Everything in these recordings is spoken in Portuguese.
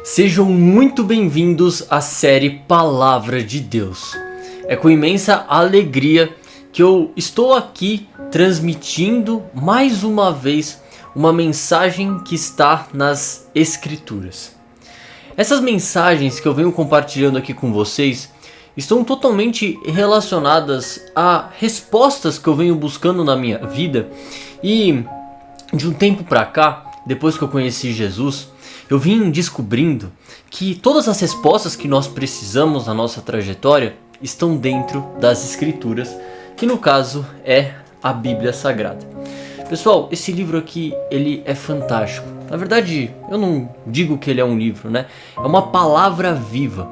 Sejam muito bem-vindos à série Palavra de Deus. É com imensa alegria que eu estou aqui transmitindo mais uma vez uma mensagem que está nas Escrituras. Essas mensagens que eu venho compartilhando aqui com vocês estão totalmente relacionadas a respostas que eu venho buscando na minha vida e de um tempo pra cá, depois que eu conheci Jesus, eu vim descobrindo que todas as respostas que nós precisamos na nossa trajetória estão dentro das Escrituras, que no caso é a Bíblia Sagrada. Pessoal, esse livro aqui, ele é fantástico. Na verdade, eu não digo que ele é um livro, né? É uma palavra viva.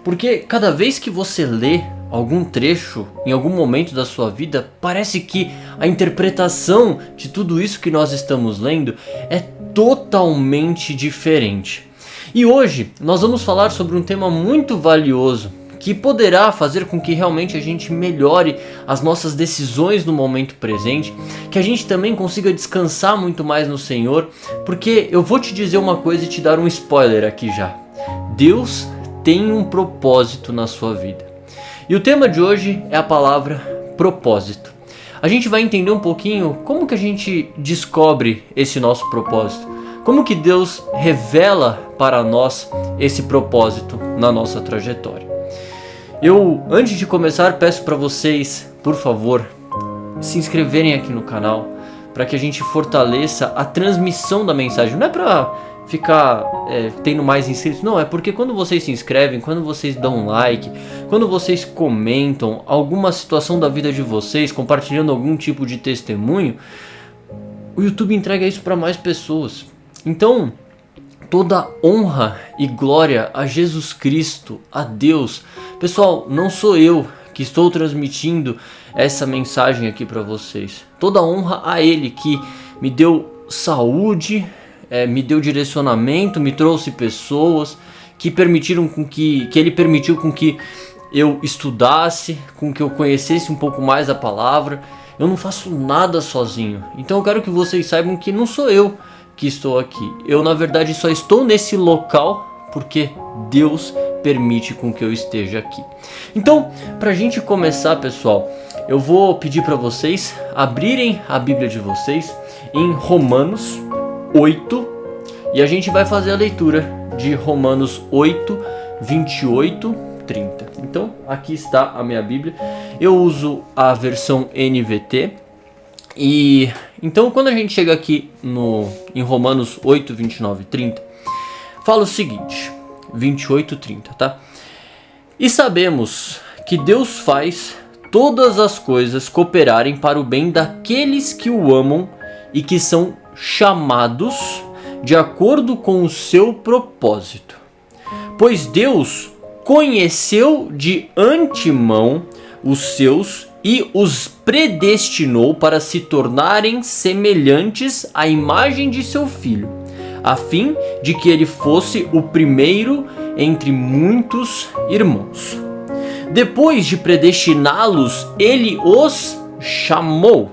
Porque cada vez que você lê algum trecho, em algum momento da sua vida, parece que a interpretação de tudo isso que nós estamos lendo é totalmente diferente. E hoje nós vamos falar sobre um tema muito valioso que poderá fazer com que realmente a gente melhore as nossas decisões no momento presente, que a gente também consiga descansar muito mais no Senhor, porque eu vou te dizer uma coisa e te dar um spoiler aqui já. Deus tem um propósito na sua vida. E o tema de hoje é a palavra propósito. A gente vai entender um pouquinho como que a gente descobre esse nosso propósito. Como que Deus revela para nós esse propósito na nossa trajetória. Eu, antes de começar, peço para vocês, por favor, se inscreverem aqui no canal, para que a gente fortaleça a transmissão da mensagem. Não é para ficar tendo mais inscritos, não, é porque quando vocês se inscrevem, quando vocês dão um like, quando vocês comentam alguma situação da vida de vocês, compartilhando algum tipo de testemunho, o YouTube entrega isso para mais pessoas. Então, toda honra e glória a Jesus Cristo, a Deus. Pessoal, não sou eu que estou transmitindo essa mensagem aqui para vocês. Toda honra a Ele que me deu saúde, me deu direcionamento, me trouxe pessoas que permitiram que Ele permitiu com que eu estudasse, com que eu conhecesse um pouco mais a palavra. Eu não faço nada sozinho. Então eu quero que vocês saibam que não sou eu que estou aqui. Eu na verdade só estou nesse local porque Deus permite com que eu esteja aqui. Então, pra gente começar, pessoal, eu vou pedir para vocês abrirem a Bíblia de vocês em Romanos 8 e a gente vai fazer a leitura de Romanos 8, 28, 30. Então, aqui está a minha Bíblia. Eu uso a versão NVT. E então, quando a gente chega aqui em Romanos 8, 29 e 30, fala o seguinte, 28, 30, tá? E sabemos que Deus faz todas as coisas cooperarem para o bem daqueles que o amam e que são chamados de acordo com o seu propósito. Pois Deus conheceu de antemão os seus e os predestinou para se tornarem semelhantes à imagem de seu Filho, a fim de que ele fosse o primeiro entre muitos irmãos. Depois de predestiná-los, ele os chamou.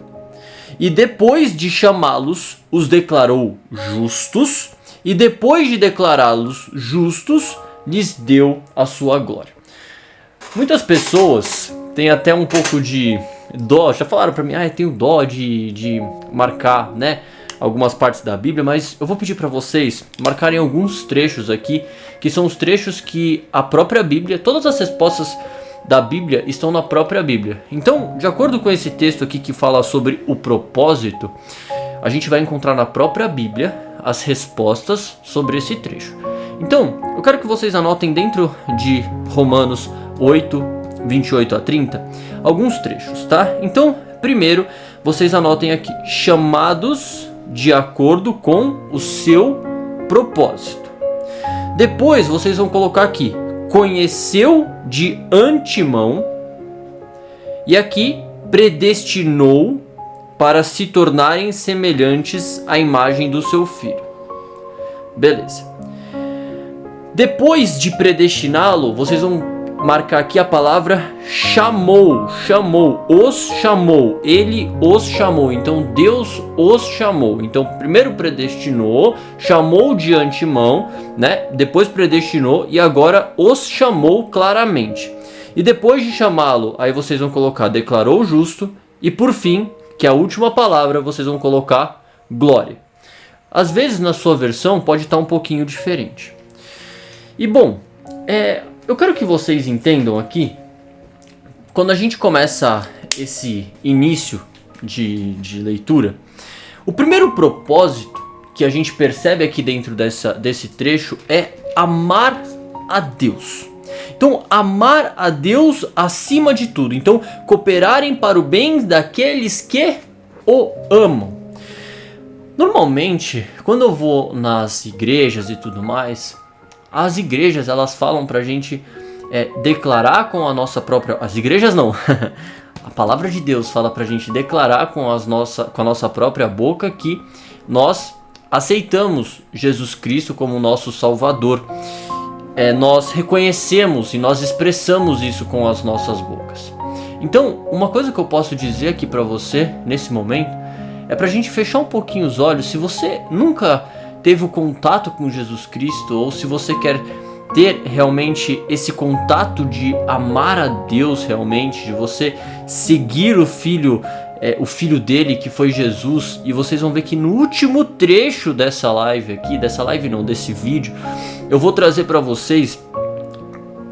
E depois de chamá-los, os declarou justos. E depois de declará-los justos, lhes deu a sua glória. Muitas pessoas têm até um pouco de dó. Já falaram para mim, eu tenho dó de marcar, né, algumas partes da Bíblia. Mas eu vou pedir para vocês marcarem alguns trechos aqui, que são os trechos que a própria Bíblia, todas as respostas da Bíblia estão na própria Bíblia. Então, de acordo com esse texto aqui que fala sobre o propósito, a gente vai encontrar na própria Bíblia as respostas sobre esse trecho. Então, eu quero que vocês anotem dentro de Romanos 8, 28 a 30, alguns trechos, tá? Então, primeiro, vocês anotem aqui, chamados de acordo com o seu propósito. Depois, vocês vão colocar aqui, conheceu de antemão, e aqui predestinou para se tornarem semelhantes à imagem do seu Filho. Beleza. Depois de predestiná-lo, vocês vão marcar aqui a palavra chamou, ele os chamou, então Deus os chamou. Então primeiro predestinou, chamou de antemão, né? Depois predestinou e agora os chamou claramente. E depois de chamá-lo, aí vocês vão colocar declarou justo e por fim, que é a última palavra, vocês vão colocar glória. Às vezes na sua versão pode estar um pouquinho diferente. E bom, eu quero que vocês entendam aqui, quando a gente começa esse início de leitura, o primeiro propósito que a gente percebe aqui dentro desse trecho é amar a Deus. Então, amar a Deus acima de tudo. Então, cooperarem para o bem daqueles que o amam. Normalmente, quando eu vou nas igrejas e tudo mais, as igrejas elas falam pra gente declarar com a nossa própria... As igrejas não. A palavra de Deus fala pra gente declarar com a nossa própria boca que nós aceitamos Jesus Cristo como nosso Salvador. Nós reconhecemos e nós expressamos isso com as nossas bocas. Então, uma coisa que eu posso dizer aqui pra você, nesse momento, é pra gente fechar um pouquinho os olhos. Se você nunca teve o contato com Jesus Cristo, ou se você quer ter realmente esse contato de amar a Deus realmente, de você seguir o Filho dele que foi Jesus, e vocês vão ver que no último trecho dessa live aqui, desse vídeo, eu vou trazer para vocês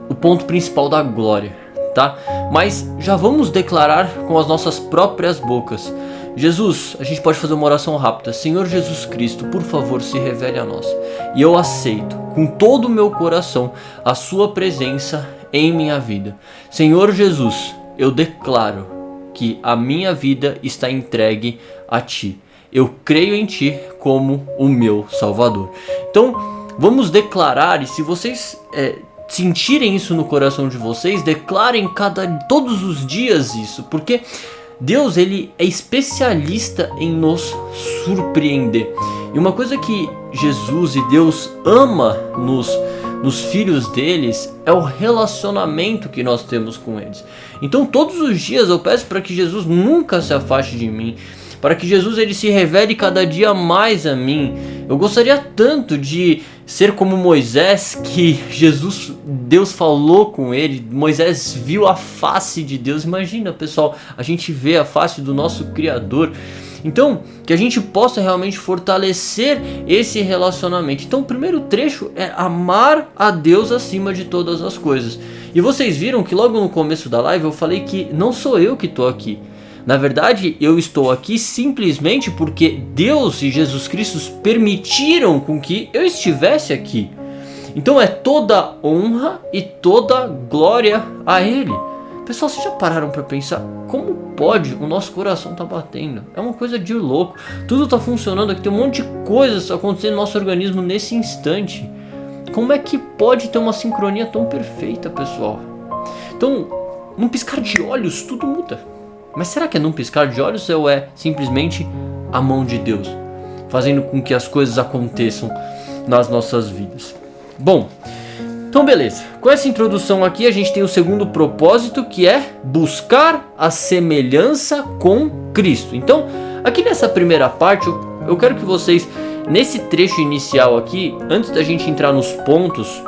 o ponto principal da glória, tá? Mas já vamos declarar com as nossas próprias bocas. Jesus, a gente pode fazer uma oração rápida. Senhor Jesus Cristo, por favor, se revele a nós. E eu aceito com todo o meu coração a sua presença em minha vida. Senhor Jesus, eu declaro que a minha vida está entregue a Ti. Eu creio em Ti como o meu Salvador. Então, vamos declarar, e se vocês sentirem isso no coração de vocês, declarem todos os dias isso, porque Deus ele é especialista em nos surpreender. E uma coisa que Jesus e Deus ama nos filhos deles é o relacionamento que nós temos com eles. Então todos os dias eu peço para que Jesus nunca se afaste de mim, para que Jesus ele se revele cada dia mais a mim. Eu gostaria tanto de ser como Moisés, que Deus falou com ele, Moisés viu a face de Deus. Imagina, pessoal, a gente vê a face do nosso Criador. Então, que a gente possa realmente fortalecer esse relacionamento. Então, o primeiro trecho é amar a Deus acima de todas as coisas. E vocês viram que logo no começo da live eu falei que não sou eu que estou aqui. Na verdade, eu estou aqui simplesmente porque Deus e Jesus Cristo permitiram com que eu estivesse aqui. Então é toda honra e toda glória a Ele. Pessoal, vocês já pararam para pensar como pode o nosso coração tá batendo? É uma coisa de louco. Tudo tá funcionando aqui, tem um monte de coisas acontecendo no nosso organismo nesse instante. Como é que pode ter uma sincronia tão perfeita, pessoal? Então, num piscar de olhos, tudo muda. Mas será que é num piscar de olhos ou é simplesmente a mão de Deus fazendo com que as coisas aconteçam nas nossas vidas? Bom, então beleza. Com essa introdução aqui a gente tem o segundo propósito, que é buscar a semelhança com Cristo. Então, aqui nessa primeira parte eu quero que vocês, nesse trecho inicial aqui, antes da gente entrar nos pontos,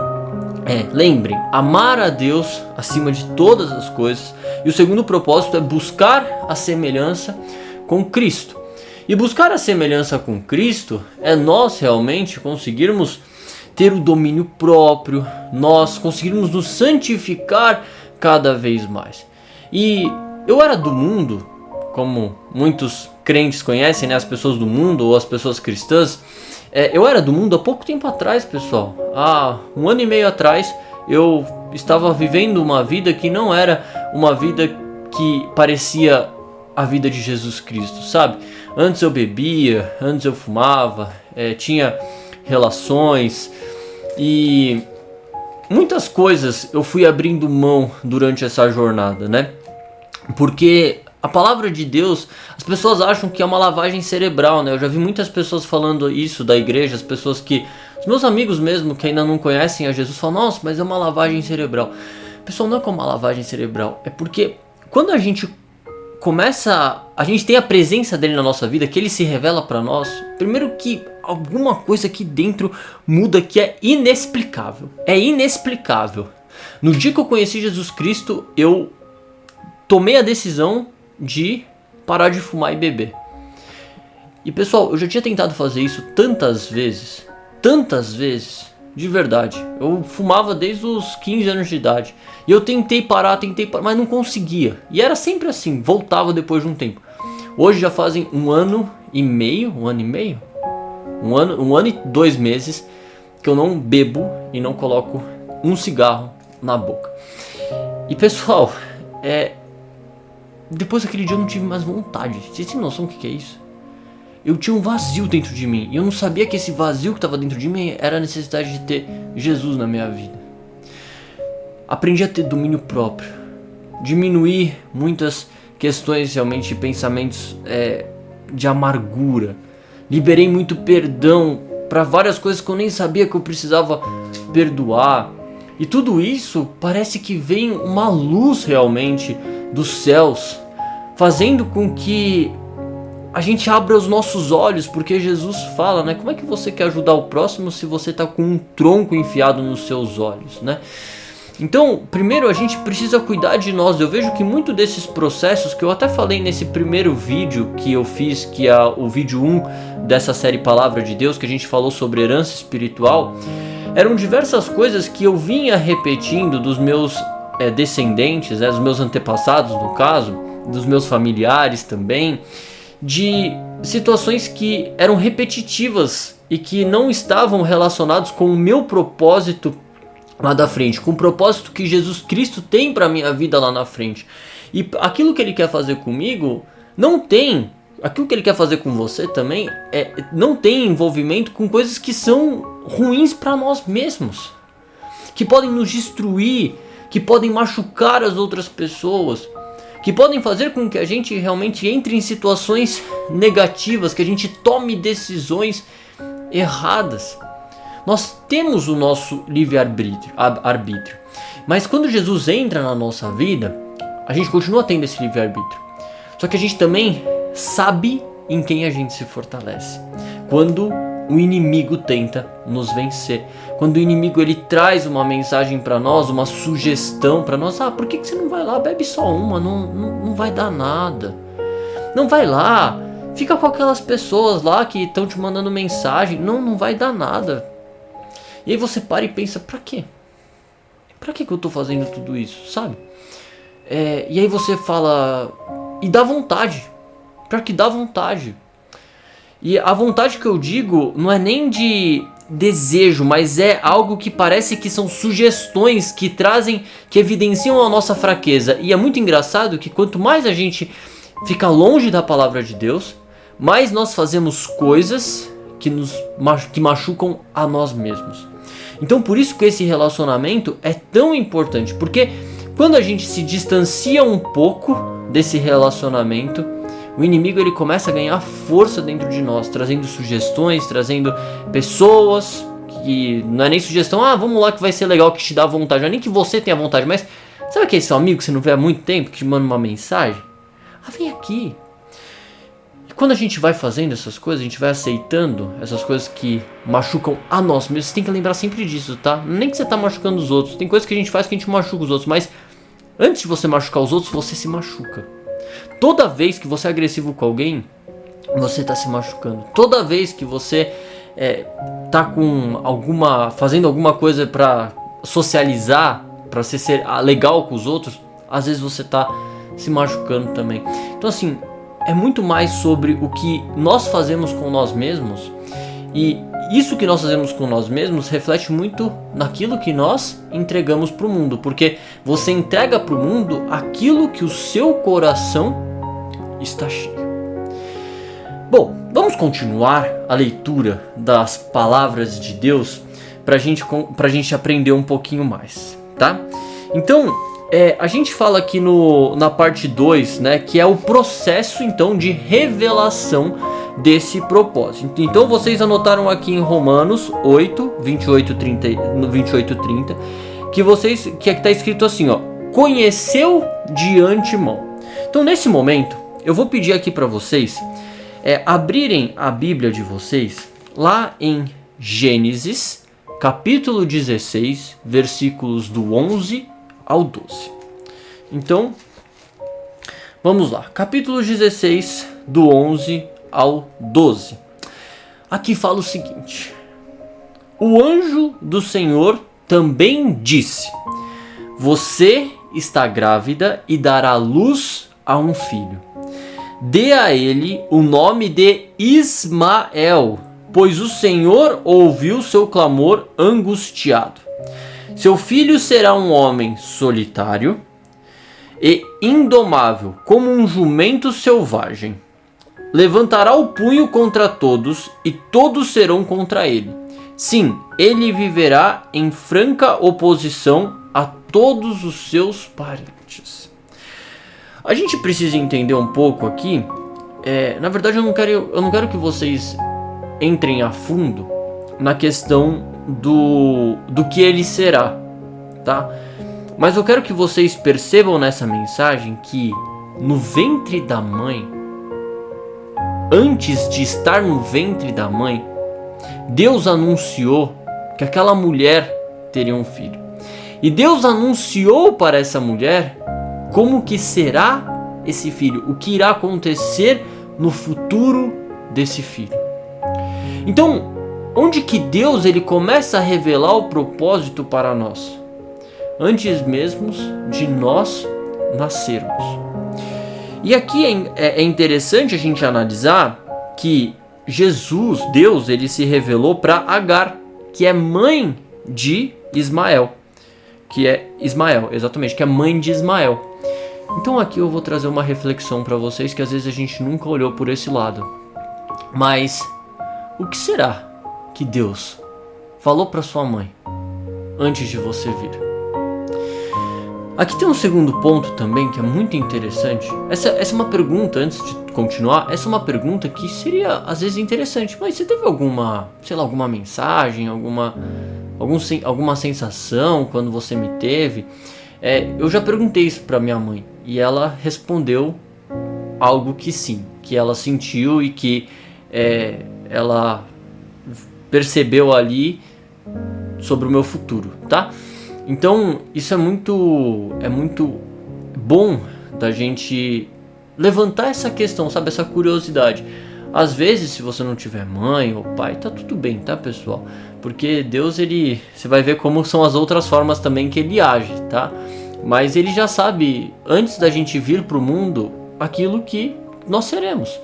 lembrem, amar a Deus acima de todas as coisas. E o segundo propósito é buscar a semelhança com Cristo. E buscar a semelhança com Cristo é nós realmente conseguirmos ter o domínio próprio, nós conseguirmos nos santificar cada vez mais. E eu era do mundo, como muitos crentes conhecem, né, as pessoas do mundo ou as pessoas cristãs. Eu era do mundo há pouco tempo atrás, pessoal. Há 1 ano e meio atrás eu estava vivendo uma vida que não era uma vida que parecia a vida de Jesus Cristo, sabe? Antes eu bebia, antes eu fumava, tinha relações e muitas coisas eu fui abrindo mão durante essa jornada, né? Porque a palavra de Deus, as pessoas acham que é uma lavagem cerebral, né? Eu já vi muitas pessoas falando isso da igreja, as pessoas que... Os meus amigos mesmo, que ainda não conhecem a Jesus, falam, nossa, mas é uma lavagem cerebral. Pessoal, não é como uma lavagem cerebral, é porque quando a gente tem a presença dele na nossa vida, que ele se revela para nós, primeiro que alguma coisa aqui dentro muda que é inexplicável. É inexplicável. No dia que eu conheci Jesus Cristo, eu tomei a decisão de parar de fumar e beber. E pessoal, eu já tinha tentado fazer isso tantas vezes, de verdade. Eu fumava desde os 15 anos de idade. E eu tentei parar, mas não conseguia. E era sempre assim, voltava depois de um tempo. Hoje já fazem um ano e 2 meses que eu não bebo e não coloco um cigarro na boca. E pessoal, depois daquele dia eu não tive mais vontade. Vocês têm noção do que é isso? Eu tinha um vazio dentro de mim. E eu não sabia que esse vazio que estava dentro de mim era a necessidade de ter Jesus na minha vida. Aprendi a ter domínio próprio. Diminuir muitas questões, realmente, pensamentos de amargura. Liberei muito perdão para várias coisas que eu nem sabia que eu precisava perdoar. E tudo isso parece que vem uma luz realmente dos céus, fazendo com que a gente abra os nossos olhos, porque Jesus fala, né? Como é que você quer ajudar o próximo se você está com um tronco enfiado nos seus olhos, né? Então, primeiro a gente precisa cuidar de nós. Eu vejo que muito desses processos, que eu até falei nesse primeiro vídeo que eu fiz, que é o vídeo 1 dessa série Palavra de Deus, que a gente falou sobre herança espiritual, eram diversas coisas que eu vinha repetindo dos meus descendentes, dos meus antepassados no caso, dos meus familiares também, de situações que eram repetitivas e que não estavam relacionados com o meu propósito lá da frente, com o propósito que Jesus Cristo tem para minha vida lá na frente. E aquilo que ele quer fazer comigo não tem, aquilo que ele quer fazer com você também não tem envolvimento com coisas que são ruins para nós mesmos, que podem nos destruir, que podem machucar as outras pessoas, que podem fazer com que a gente realmente entre em situações negativas, que a gente tome decisões erradas. Nós temos o nosso livre-arbítrio, mas quando Jesus entra na nossa vida, a gente continua tendo esse livre-arbítrio. Só que a gente também sabe em quem a gente se fortalece. Quando o inimigo tenta nos vencer, quando o inimigo ele traz uma mensagem para nós, uma sugestão para nós, por que você não vai lá, bebe só uma, não vai dar nada, não vai lá, fica com aquelas pessoas lá que estão te mandando mensagem, não vai dar nada. E aí você para e pensa, pra quê? Pra que eu tô fazendo tudo isso, sabe? E aí você fala, e dá vontade, pior que dá vontade. E a vontade que eu digo não é nem de desejo, mas é algo que parece que são sugestões que trazem, que evidenciam a nossa fraqueza. E é muito engraçado que quanto mais a gente fica longe da palavra de Deus, mais nós fazemos coisas que machucam a nós mesmos. Então por isso que esse relacionamento é tão importante, porque quando a gente se distancia um pouco desse relacionamento, o inimigo ele começa a ganhar força dentro de nós, trazendo sugestões, trazendo pessoas que não é nem sugestão, vamos lá que vai ser legal, que te dá vontade, não é nem que você tenha vontade, mas sabe aquele seu amigo que você não vê há muito tempo, que te manda uma mensagem? Vem aqui. E quando a gente vai fazendo essas coisas, a gente vai aceitando essas coisas que machucam a nós mesmos, você tem que lembrar sempre disso, tá? Nem que você tá machucando os outros, tem coisas que a gente faz que a gente machuca os outros, mas antes de você machucar os outros, você se machuca. Toda vez que você é agressivo com alguém, você está se machucando. Toda vez que você tá fazendo alguma coisa para socializar, para ser legal com os outros, às vezes você está se machucando também. Então assim, é muito mais sobre o que nós fazemos com nós mesmos, e isso que nós fazemos com nós mesmos reflete muito naquilo que nós entregamos para o mundo, porque você entrega para o mundo aquilo que o seu coração está cheio. Bom, vamos continuar a leitura das palavras de Deus para a gente aprender um pouquinho mais, tá? Então, a gente fala aqui na parte 2, né, que é o processo então de revelação desse propósito. Então vocês anotaram aqui em Romanos 8, 28 e 30, que está escrito assim, ó, conheceu de antemão. Então nesse momento eu vou pedir aqui para vocês abrirem a Bíblia de vocês lá em Gênesis, capítulo 16, versículos do 11 ao 12. Então, vamos lá. Capítulo 16, do 11 ao 12. Aqui fala o seguinte: o anjo do Senhor também disse: você está grávida e dará luz a um filho. Dê a ele o nome de Ismael, pois o Senhor ouviu seu clamor angustiado. Seu filho será um homem solitário e indomável, como um jumento selvagem. Levantará o punho contra todos e todos serão contra ele. Sim, ele viverá em franca oposição a todos os seus parentes. A gente precisa entender um pouco aqui. Na verdade, eu não quero que vocês entrem a fundo na questão do que ele será, tá? Mas eu quero que vocês percebam nessa mensagem que no ventre da mãe, antes de estar no ventre da mãe, Deus anunciou que aquela mulher teria um filho. E Deus anunciou para essa mulher como que será esse filho, o que irá acontecer no futuro desse filho. Então, onde que Deus ele começa a revelar o propósito para nós? Antes mesmo de nós nascermos. E aqui é interessante a gente analisar que Jesus, Deus, ele se revelou para Agar, que é mãe de Ismael. Que é Ismael, exatamente, que é mãe de Ismael. Então aqui eu vou trazer uma reflexão para vocês que às vezes a gente nunca olhou por esse lado. Mas o que será que Deus falou para sua mãe antes de você vir? Aqui tem um segundo ponto também que é muito interessante. Essa é uma pergunta, antes de continuar, essa é uma pergunta que seria às vezes interessante. Mas você teve alguma mensagem, alguma sensação quando você me teve? Eu já perguntei isso pra minha mãe e ela respondeu algo que sim, que ela sentiu e que ela percebeu ali sobre o meu futuro, tá? Então isso é muito bom da gente levantar essa questão, sabe, essa curiosidade. Às vezes, se você não tiver mãe ou pai, tá tudo bem, tá, pessoal? Porque Deus, você vai ver como são as outras formas também que ele age, tá? Mas ele já sabe, antes da gente vir pro mundo, aquilo que nós seremos.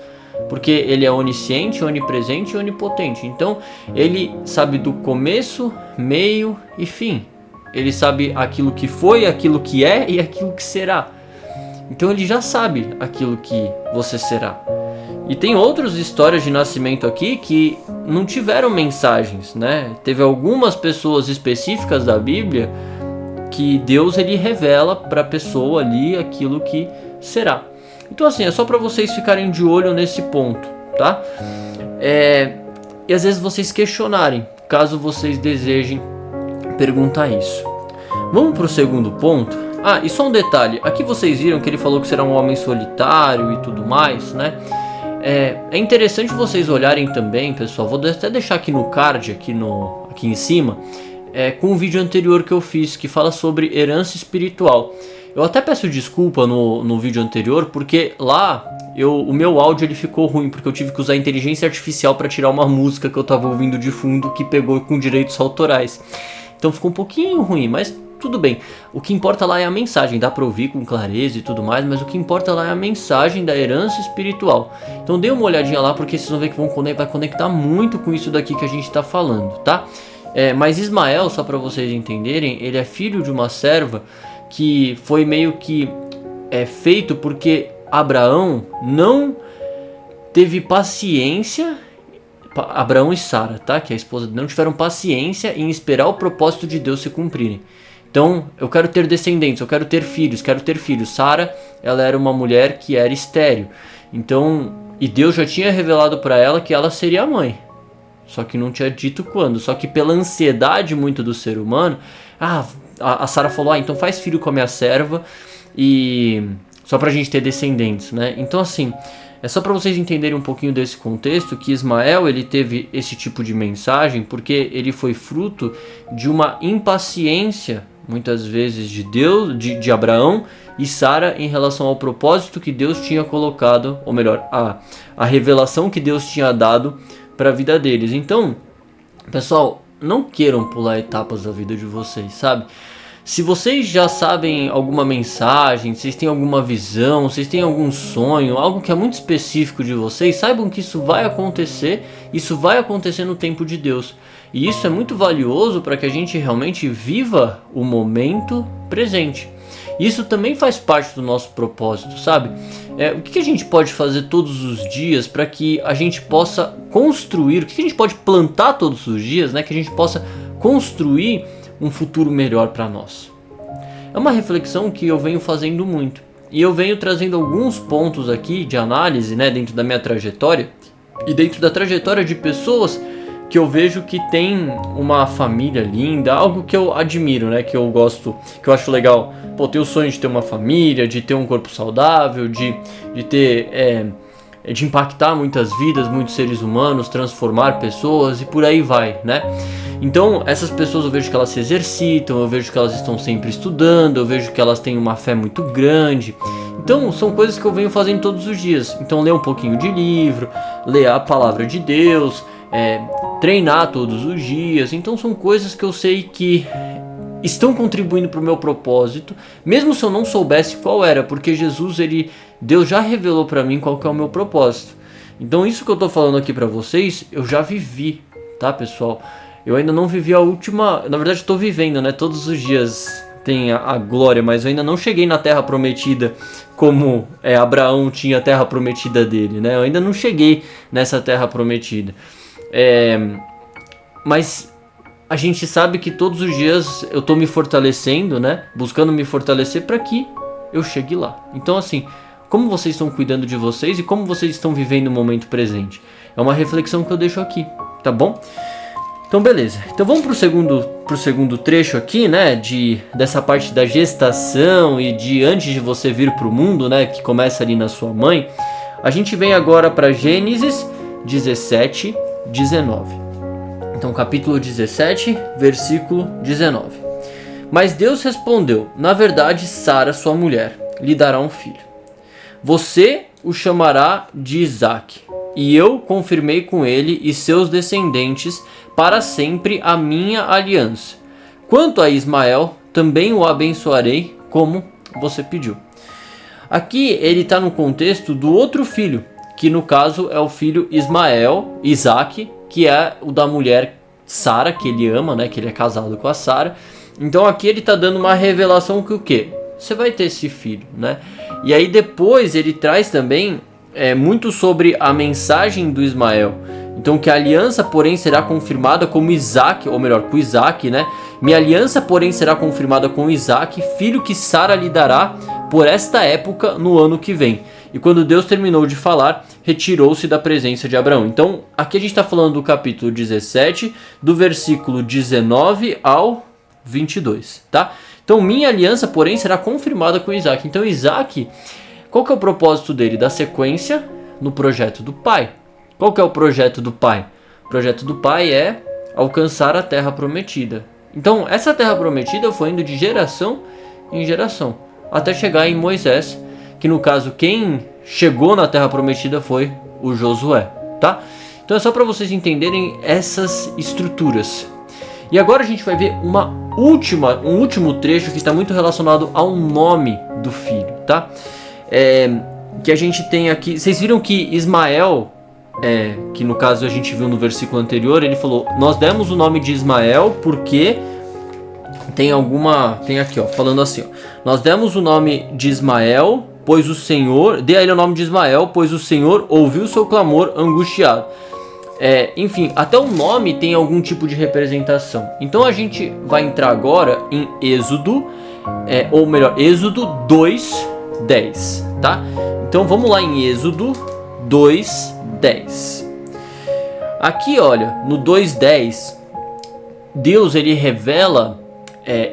Porque ele é onisciente, onipresente e onipotente. Então, ele sabe do começo, meio e fim. Ele sabe aquilo que foi, aquilo que é e aquilo que será. Então, ele já sabe aquilo que você será. E tem outras histórias de nascimento aqui que não tiveram mensagens, né? Teve algumas pessoas específicas da Bíblia que Deus ele revela para a pessoa ali aquilo que será. Então assim, é só para vocês ficarem de olho nesse ponto, tá? E às vezes vocês questionarem, caso vocês desejem perguntar isso. Vamos para o segundo ponto. E só um detalhe, aqui vocês viram que ele falou que será um homem solitário e tudo mais, né? É interessante vocês olharem também, pessoal. Vou até deixar aqui no card, aqui em cima, com o vídeo anterior que eu fiz, que fala sobre herança espiritual. Eu até peço desculpa no vídeo anterior, porque lá o meu áudio ele ficou ruim, porque eu tive que usar inteligência artificial para tirar uma música que eu tava ouvindo de fundo que pegou com direitos autorais. Então ficou um pouquinho ruim, mas tudo bem. O que importa lá é a mensagem, dá pra ouvir com clareza e tudo mais, mas o que importa lá é a mensagem da herança espiritual. Então dê uma olhadinha lá, porque vocês vão ver que vai conectar muito com isso daqui que a gente tá falando, tá? Mas Ismael, só para vocês entenderem, ele é filho de uma serva que foi meio que feito porque Abraão não teve paciência. Abraão e Sara, tá? Que é a esposa, não tiveram paciência em esperar o propósito de Deus se cumprirem. Então, eu quero ter descendentes, eu quero ter filhos. Sara, ela era uma mulher que era estéril. Então, e Deus já tinha revelado para ela que ela seria a mãe. Só que não tinha dito quando. Só que pela ansiedade muito do ser humano, a Sara falou, então faz filho com a minha serva, e só pra gente ter descendentes, né? Então assim, é só para vocês entenderem um pouquinho desse contexto, que Ismael ele teve esse tipo de mensagem porque ele foi fruto de uma impaciência, muitas vezes, de Deus, de Abraão e Sara em relação ao propósito que Deus tinha colocado, ou melhor, a revelação que Deus tinha dado para a vida deles. Então, pessoal, não queiram pular etapas da vida de vocês, sabe? Se vocês já sabem alguma mensagem, vocês têm alguma visão, vocês têm algum sonho, algo que é muito específico de vocês, saibam que isso vai acontecer no tempo de Deus. E isso é muito valioso para que a gente realmente viva o momento presente. Isso também faz parte do nosso propósito, sabe? O que a gente pode fazer todos os dias para que a gente possa construir, o que a gente pode plantar todos os dias, né? Que a gente possa construir um futuro melhor para nós. É uma reflexão que eu venho fazendo muito. E eu venho trazendo alguns pontos aqui de análise, né, dentro da minha trajetória e dentro da trajetória de pessoas que eu vejo que tem uma família linda, algo que eu admiro, né, que eu gosto, que eu acho legal. Pô, ter o sonho de ter uma família, de ter um corpo saudável, de ter de impactar muitas vidas, muitos seres humanos, transformar pessoas e por aí vai, né? Então, essas pessoas eu vejo que elas se exercitam, eu vejo que elas estão sempre estudando, eu vejo que elas têm uma fé muito grande. Então, são coisas que eu venho fazendo todos os dias. Então, ler um pouquinho de livro, ler a palavra de Deus, treinar todos os dias. Então, são coisas que eu sei que estão contribuindo para o meu propósito, mesmo se eu não soubesse qual era, porque Deus já revelou para mim qual que é o meu propósito. Então, isso que eu estou falando aqui para vocês, eu já vivi, tá, pessoal? Eu ainda não vivi a última... Na verdade, estou vivendo, né? Todos os dias tem a glória, mas eu ainda não cheguei na terra prometida como Abraão tinha a terra prometida dele, né? Eu ainda não cheguei nessa terra prometida. Mas a gente sabe que todos os dias eu estou me fortalecendo, né? Buscando me fortalecer para que eu chegue lá. Então, assim, como vocês estão cuidando de vocês e como vocês estão vivendo o momento presente? É uma reflexão que eu deixo aqui, tá bom? Então beleza, então vamos pro segundo trecho aqui, né, dessa parte da gestação e de antes de você vir pro mundo, né, que começa ali na sua mãe. A gente vem agora para Gênesis 17, 19. Então capítulo 17, versículo 19. Mas Deus respondeu, na verdade Sara, sua mulher, lhe dará um filho. Você o chamará de Isaque, e eu confirmei com ele e seus descendentes para sempre a minha aliança. Quanto a Ismael, também o abençoarei como você pediu. Aqui ele está no contexto do outro filho, que no caso é o filho Isaque, que é o da mulher Sara, que ele ama, né, que ele é casado com a Sara. Então aqui ele está dando uma revelação que o quê? Você vai ter esse filho, né? E aí depois ele traz também muito sobre a mensagem do Ismael. Então que a aliança, porém, será confirmada como Isaque, ou melhor, com Isaque, né? Minha aliança, porém, será confirmada com Isaque, filho que Sara lhe dará por esta época no ano que vem. E quando Deus terminou de falar, retirou-se da presença de Abraão. Então aqui a gente está falando do capítulo 17, do versículo 19 ao 22, tá? Então minha aliança, porém, será confirmada com Isaque. Então Isaque, qual que é o propósito dele? Da sequência no projeto do pai. Qual que é o projeto do pai? O projeto do pai é alcançar a terra prometida. Então essa terra prometida foi indo de geração em geração, até chegar em Moisés, que no caso quem chegou na terra prometida foi o Josué, tá? Então é só para vocês entenderem essas estruturas. E agora a gente vai ver um último trecho que está muito relacionado ao nome do filho, tá? Que a gente tem aqui, vocês viram que Ismael, que no caso a gente viu no versículo anterior, ele falou, nós demos o nome de Ismael porque tem aqui, ó, falando assim, ó, nós demos o nome de Ismael, pois o Senhor, dê a ele o nome de Ismael, pois o Senhor ouviu seu clamor angustiado. Enfim, até o nome tem algum tipo de representação. Então a gente vai entrar agora em Êxodo, Êxodo 2:10, tá? Então vamos lá em Êxodo 2:10. Aqui, olha, no 2:10, Deus ele revela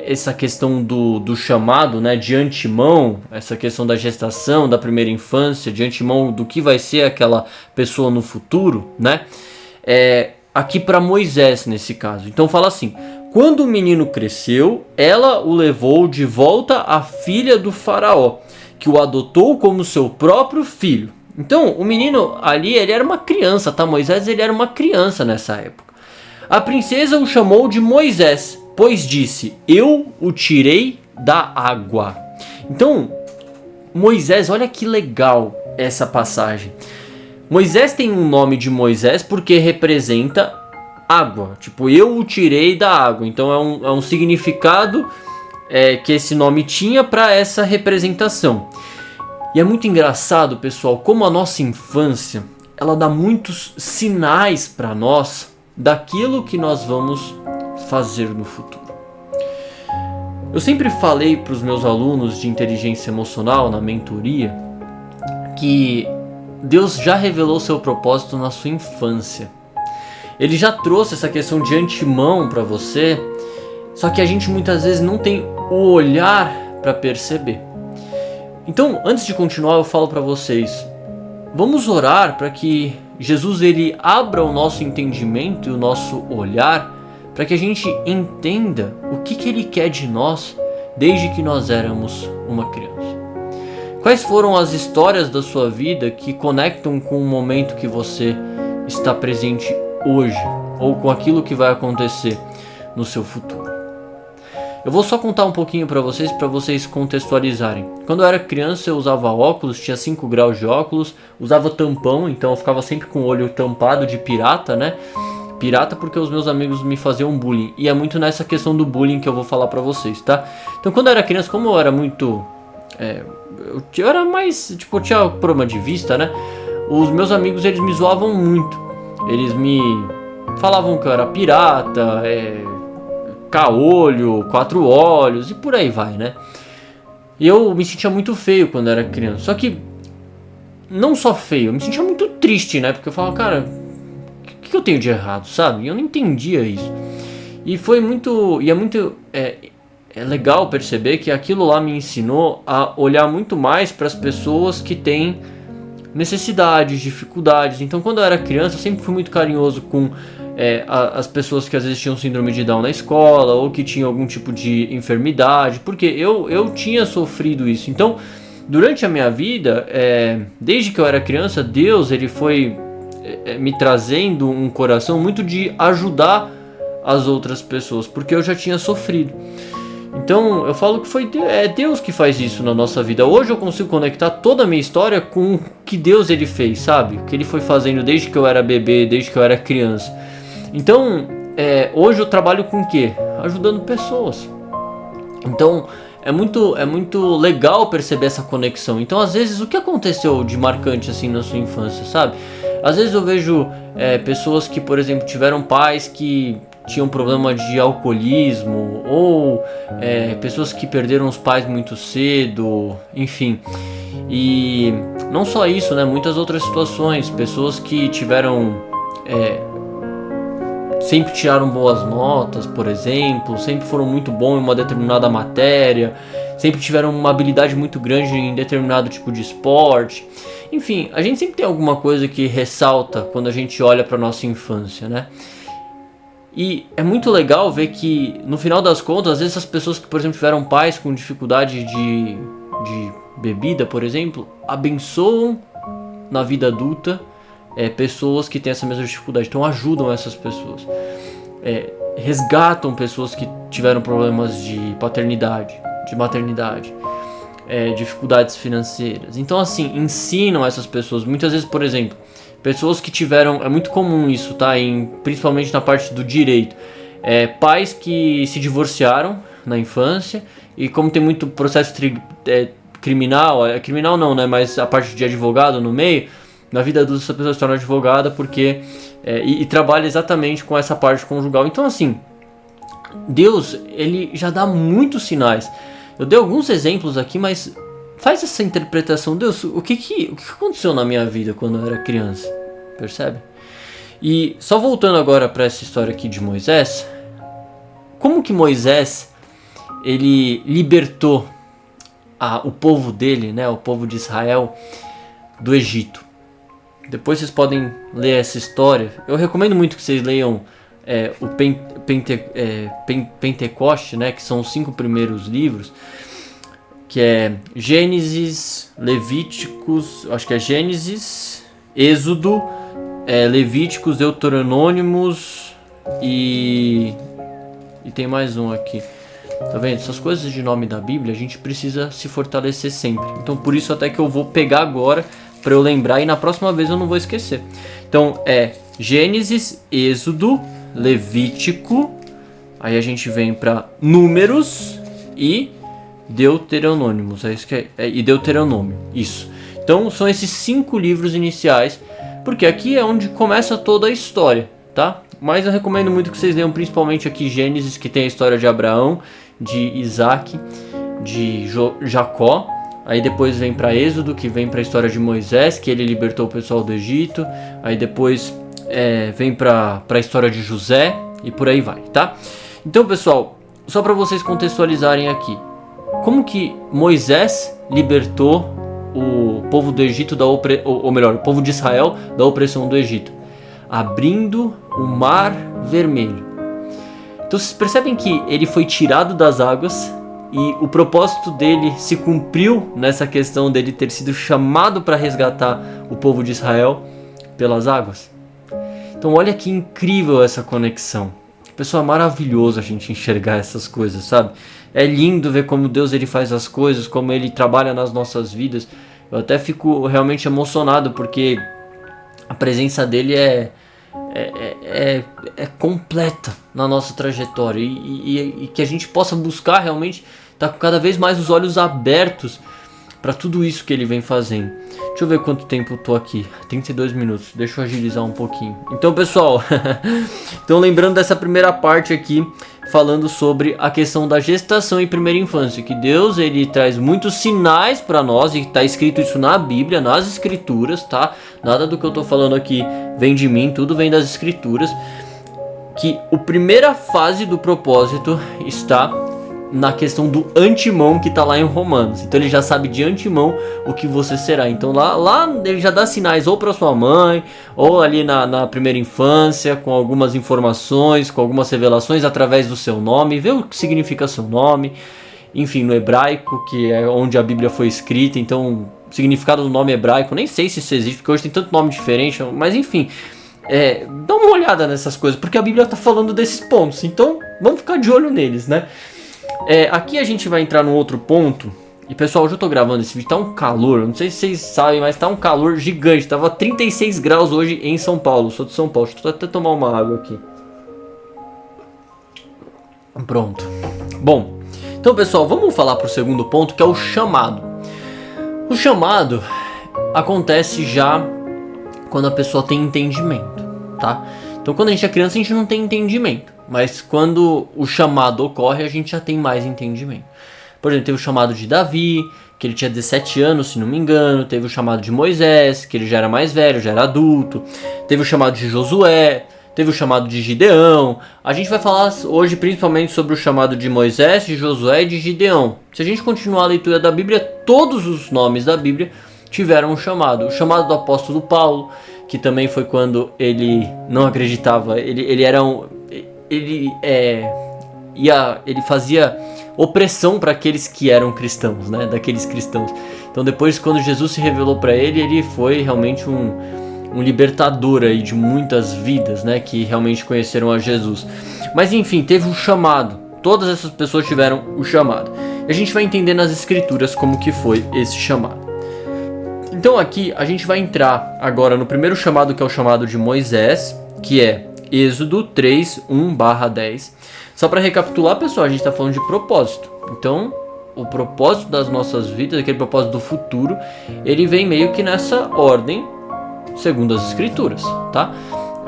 essa questão do chamado, né, de antemão, essa questão da gestação, da primeira infância, de antemão do que vai ser aquela pessoa no futuro, né? Aqui para Moisés nesse caso. Então fala assim: quando o menino cresceu, ela o levou de volta à filha do faraó, que o adotou como seu próprio filho. Então o menino ali, ele era uma criança, tá? Moisés, ele era uma criança nessa época. A princesa o chamou de Moisés, pois disse: eu o tirei da água. Então Moisés, olha que legal essa passagem. Moisés tem um nome de Moisés porque representa água. Tipo, eu o tirei da água. Então é um significado que esse nome tinha para essa representação. E é muito engraçado, pessoal, como a nossa infância, ela dá muitos sinais para nós daquilo que nós vamos fazer no futuro. Eu sempre falei para os meus alunos de inteligência emocional na mentoria que Deus já revelou seu propósito na sua infância. Ele já trouxe essa questão de antemão para você, só que a gente muitas vezes não tem o olhar para perceber. Então, antes de continuar, eu falo para vocês, vamos orar para que Jesus ele abra o nosso entendimento e o nosso olhar, para que a gente entenda o que ele quer de nós desde que nós éramos uma criança. Quais foram as histórias da sua vida que conectam com o momento que você está presente hoje, ou com aquilo que vai acontecer no seu futuro? Eu vou só contar um pouquinho para vocês contextualizarem. Quando eu era criança eu usava óculos, tinha 5 graus de óculos, usava tampão, então eu ficava sempre com o olho tampado de pirata, né? Pirata porque os meus amigos me faziam bullying, e é muito nessa questão do bullying que eu vou falar para vocês, tá? Então quando eu era criança, como eu era muito... eu era mais, tipo, eu tinha problema de vista, né? Os meus amigos, eles me zoavam muito. Eles me falavam que eu era pirata, caolho, 4 olhos e por aí vai, né? E eu me sentia muito feio quando era criança. Só que, não só feio, eu me sentia muito triste, né? Porque eu falava, cara, o que eu tenho de errado, sabe? E eu não entendia isso. E foi muito... E é muito... É legal perceber que aquilo lá me ensinou a olhar muito mais para as pessoas que têm necessidades, dificuldades. Então, quando eu era criança, eu sempre fui muito carinhoso com as pessoas que às vezes tinham síndrome de Down na escola, ou que tinham algum tipo de enfermidade, porque eu tinha sofrido isso. Então, durante a minha vida, desde que eu era criança, Deus ele foi me trazendo um coração muito de ajudar as outras pessoas, porque eu já tinha sofrido. Então eu falo que foi Deus que faz isso na nossa vida. Hoje eu consigo conectar toda a minha história com o que Deus ele fez, sabe? O que ele foi fazendo desde que eu era bebê, desde que eu era criança. Então hoje eu trabalho com o quê? Ajudando pessoas. Então é muito legal perceber essa conexão. Então às vezes o que aconteceu de marcante assim na sua infância, sabe? Às vezes eu vejo pessoas que, por exemplo, tiveram pais que tinham problema de alcoolismo, ou pessoas que perderam os pais muito cedo, enfim. E não só isso, né? Muitas outras situações, pessoas que tiveram sempre tiraram boas notas, por exemplo, sempre foram muito bons em uma determinada matéria, sempre tiveram uma habilidade muito grande em determinado tipo de esporte. Enfim, a gente sempre tem alguma coisa que ressalta quando a gente olha para nossa infância, né? E é muito legal ver que, no final das contas, às vezes as pessoas que, por exemplo, tiveram pais com dificuldade de bebida, por exemplo, abençoam na vida adulta pessoas que têm essa mesma dificuldade. Então ajudam essas pessoas. Resgatam pessoas que tiveram problemas de paternidade, de maternidade, dificuldades financeiras. Então, assim, ensinam essas pessoas. Muitas vezes, por exemplo, pessoas que tiveram... É muito comum isso, tá? Principalmente na parte do direito. Pais que se divorciaram na infância, e como tem muito processo criminal... criminal não, né? Mas a parte de advogado no meio... Na vida adulta essa pessoa se torna advogada porque... e trabalha exatamente com essa parte conjugal. Então, assim... Deus, ele já dá muitos sinais. Eu dei alguns exemplos aqui, mas... Faz essa interpretação. Deus, o que aconteceu na minha vida quando eu era criança? Percebe? E só voltando agora para essa história aqui de Moisés. Como que Moisés ele libertou o povo dele, né, o povo de Israel, do Egito. Depois vocês podem ler essa história. Eu recomendo muito que vocês leiam o Pentecoste, né, que são os 5 primeiros livros, que é Gênesis, Levíticos, acho que é Gênesis, Êxodo, Levíticos, Deuteronômimos e tem mais um aqui. Tá vendo? Essas coisas de nome da Bíblia a gente precisa se fortalecer sempre. Então por isso até que eu vou pegar agora para eu lembrar e na próxima vez eu não vou esquecer. Então Gênesis, Êxodo, Levítico, aí a gente vem para Números e Deuteronômimos, é isso que e Deuteronômio, isso. Então são esses 5 livros iniciais, porque aqui é onde começa toda a história, tá? Mas eu recomendo muito que vocês leiam principalmente aqui Gênesis, que tem a história de Abraão, de Isaac, de Jacó. Aí depois vem para Êxodo, que vem para a história de Moisés, que ele libertou o pessoal do Egito. Aí depois vem para a história de José e por aí vai, tá? Então, pessoal, só para vocês contextualizarem aqui, como que Moisés libertou o povo do Egito ou melhor, o povo de Israel da opressão do Egito? Abrindo o Mar Vermelho. Então vocês percebem que ele foi tirado das águas e o propósito dele se cumpriu nessa questão dele ter sido chamado para resgatar o povo de Israel pelas águas? Então olha que incrível essa conexão. Pessoal, é maravilhoso a gente enxergar essas coisas, sabe? É lindo ver como Deus ele faz as coisas, como ele trabalha nas nossas vidas. Eu até fico realmente emocionado porque a presença dele é completa na nossa trajetória e que a gente possa buscar realmente estar com cada vez mais os olhos abertos para tudo isso que ele vem fazendo. Deixa eu ver quanto tempo eu tô aqui. 32 minutos. Deixa eu agilizar um pouquinho. Então, pessoal, então lembrando dessa primeira parte aqui, falando sobre a questão da gestação e primeira infância, que Deus ele traz muitos sinais para nós e está escrito isso na Bíblia, nas Escrituras, tá? Nada do que eu tô falando aqui vem de mim, tudo vem das Escrituras. Que a primeira fase do propósito está na questão do antemão que está lá em Romanos. Então ele já sabe de antemão o que você será. Então lá ele já dá sinais ou para sua mãe, ou ali na primeira infância, com algumas informações, com algumas revelações através do seu nome, vê o que significa seu nome, enfim, no hebraico, que é onde a Bíblia foi escrita. Então o significado do nome hebraico, nem sei se isso existe, porque hoje tem tanto nome diferente, mas enfim, dá uma olhada nessas coisas, porque a Bíblia está falando desses pontos, então vamos ficar de olho neles, né? Aqui a gente vai entrar num outro ponto. E pessoal, hoje eu tô gravando esse vídeo, tá um calor, não sei se vocês sabem, mas tá um calor gigante. Tava 36 graus hoje em São Paulo, sou de São Paulo. Deixa eu até tomar uma água aqui. Pronto. Bom, então pessoal, vamos falar pro segundo ponto, que é o chamado. O chamado acontece já quando a pessoa tem entendimento, tá? Então quando a gente é criança a gente não tem entendimento, mas quando o chamado ocorre a gente já tem mais entendimento. Por exemplo, teve o chamado de Davi, que ele tinha 17 anos, se não me engano. Teve o chamado de Moisés, que ele já era mais velho, já era adulto. Teve o chamado de Josué, teve o chamado de Gideão. A gente vai falar hoje principalmente sobre o chamado de Moisés, de Josué e de Gideão. Se a gente continuar a leitura da Bíblia, todos os nomes da Bíblia tiveram um chamado. O chamado do apóstolo Paulo, que também foi quando ele não acreditava, ele fazia opressão para aqueles que eram cristãos, né? Daqueles cristãos. Então depois, quando Jesus se revelou para ele, ele foi realmente um libertador aí de muitas vidas, né? Que realmente conheceram a Jesus. Mas enfim, teve um chamado. Todas essas pessoas tiveram o chamado. E a gente vai entender nas escrituras como que foi esse chamado. Então aqui a gente vai entrar agora no primeiro chamado, que é o chamado de Moisés, que é Êxodo 3, 1/10. Só para recapitular, pessoal, a gente está falando de propósito. Então, o propósito das nossas vidas, aquele propósito do futuro, ele vem meio que nessa ordem, segundo as escrituras, tá?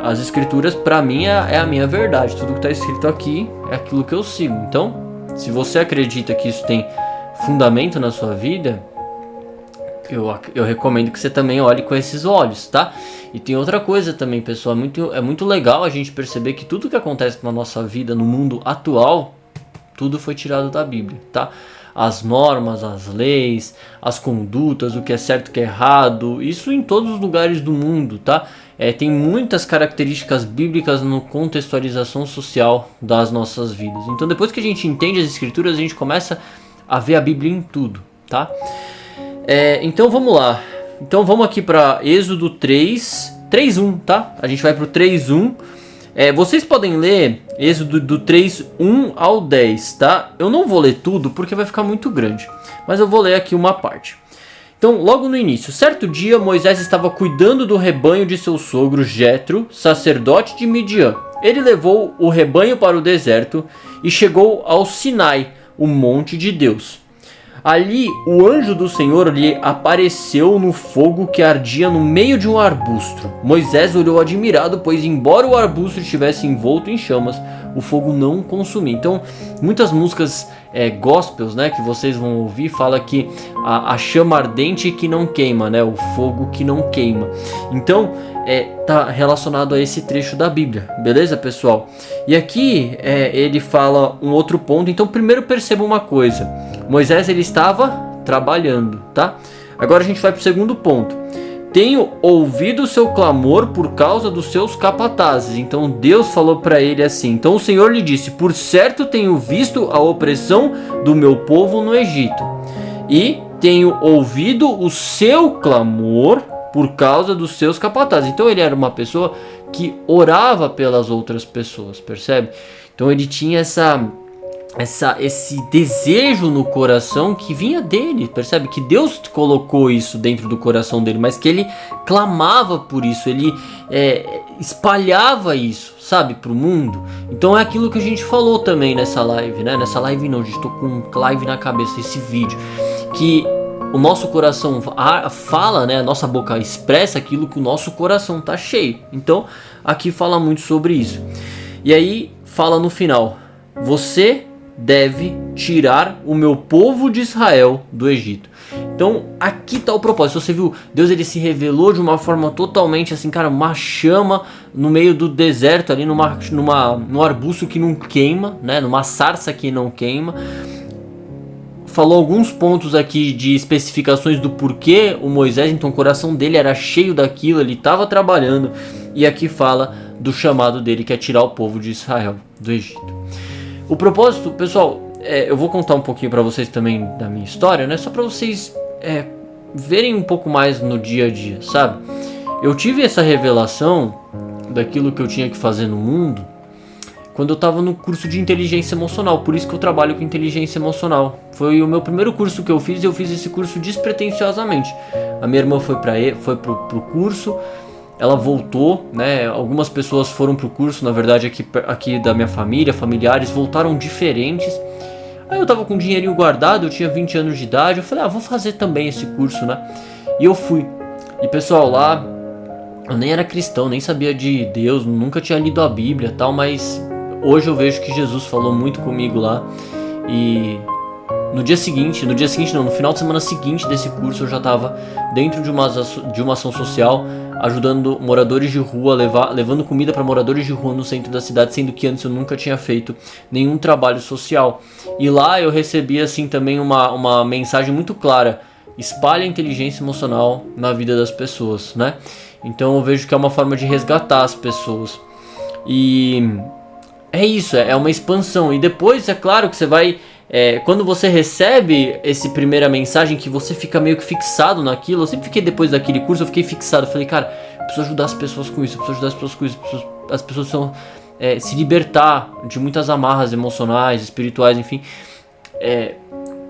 As escrituras, para mim, é a minha verdade. Tudo que está escrito aqui é aquilo que eu sigo. Então, se você acredita que isso tem fundamento na sua vida, eu recomendo que você também olhe com esses olhos, tá? E tem outra coisa também, pessoal, é muito legal a gente perceber que tudo que acontece na nossa vida, no mundo atual, tudo foi tirado da Bíblia, tá? As normas, as leis, as condutas, o que é certo, o que é errado, isso em todos os lugares do mundo, tá? Tem muitas características bíblicas na contextualização social das nossas vidas. Então depois que a gente entende as escrituras, a gente começa a ver a Bíblia em tudo, tá? Então vamos lá. Então vamos aqui para Êxodo 3:1, tá? A gente vai pro 3:1. Vocês podem ler Êxodo do 3:1 ao 10, tá? Eu não vou ler tudo porque vai ficar muito grande, mas eu vou ler aqui uma parte. Então, logo no início, certo dia Moisés estava cuidando do rebanho de seu sogro Jetro, sacerdote de Midian. Ele levou o rebanho para o deserto e chegou ao Sinai, o monte de Deus. Ali, o anjo do Senhor lhe apareceu no fogo que ardia no meio de um arbusto. Moisés olhou admirado, pois embora o arbusto estivesse envolto em chamas, o fogo não o consumia. Então, muitas músicas gospels, né, que vocês vão ouvir, fala que a chama ardente que não queima, né, o fogo que não queima. Então, tá relacionado a esse trecho da Bíblia, beleza, pessoal? E aqui ele fala um outro ponto. Então, primeiro perceba uma coisa: Moisés ele estava trabalhando, tá? Agora a gente vai para o segundo ponto. Tenho ouvido o seu clamor por causa dos seus capatazes. Então Deus falou para ele assim. Então o Senhor lhe disse: por certo tenho visto a opressão do meu povo no Egito, e tenho ouvido o seu clamor por causa dos seus capatazes. Então ele era uma pessoa que orava pelas outras pessoas, percebe? Então ele tinha esse desejo no coração que vinha dele, percebe? Que Deus colocou isso dentro do coração dele, mas que ele clamava por isso, ele espalhava isso, sabe, pro mundo. Então é aquilo que a gente falou também nessa live, né? Nessa live não, gente, tô com live na cabeça, esse vídeo, que o nosso coração fala, né? A nossa boca expressa aquilo que o nosso coração tá cheio. Então aqui fala muito sobre isso. E aí fala no final: você deve tirar o meu povo de Israel do Egito. Então aqui está o propósito. Você viu, Deus ele se revelou de uma forma totalmente assim, cara, uma chama no meio do deserto ali, num arbusto que não queima, né, numa sarça que não queima. Falou alguns pontos aqui de especificações do porquê o Moisés, então o coração dele era cheio daquilo, ele estava trabalhando. E aqui fala do chamado dele, que é tirar o povo de Israel do Egito. O propósito, pessoal, eu vou contar um pouquinho para vocês também da minha história, né? Só para vocês verem um pouco mais no dia a dia, sabe? Eu tive essa revelação daquilo que eu tinha que fazer no mundo quando eu estava no curso de inteligência emocional. Por isso que eu trabalho com inteligência emocional. Foi o meu primeiro curso que eu fiz, e eu fiz esse curso despretensiosamente. A minha irmã foi pro curso. Ela voltou, né? Algumas pessoas foram pro curso, na verdade, aqui da minha família, familiares, voltaram diferentes. Aí eu tava com um dinheirinho guardado, eu tinha 20 anos de idade, eu falei, vou fazer também esse curso, né? E eu fui. E pessoal, lá, eu nem era cristão, nem sabia de Deus, nunca tinha lido a Bíblia e tal, mas hoje eu vejo que Jesus falou muito comigo lá. E no final de semana seguinte desse curso, eu já tava dentro de uma ação social, ajudando moradores de rua, levando comida para moradores de rua no centro da cidade, sendo que antes eu nunca tinha feito nenhum trabalho social. E lá eu recebi assim também uma mensagem muito clara: espalhe a inteligência emocional na vida das pessoas, né? Então eu vejo que é uma forma de resgatar as pessoas. E é isso, é uma expansão. E depois é claro que você vai... quando você recebe essa primeira mensagem, que você fica meio que fixado naquilo. Eu sempre fiquei, depois daquele curso, eu fiquei fixado. Eu falei, cara, eu preciso ajudar as pessoas com isso, eu preciso ajudar as pessoas com isso. As pessoas precisam se libertar de muitas amarras emocionais, espirituais, enfim,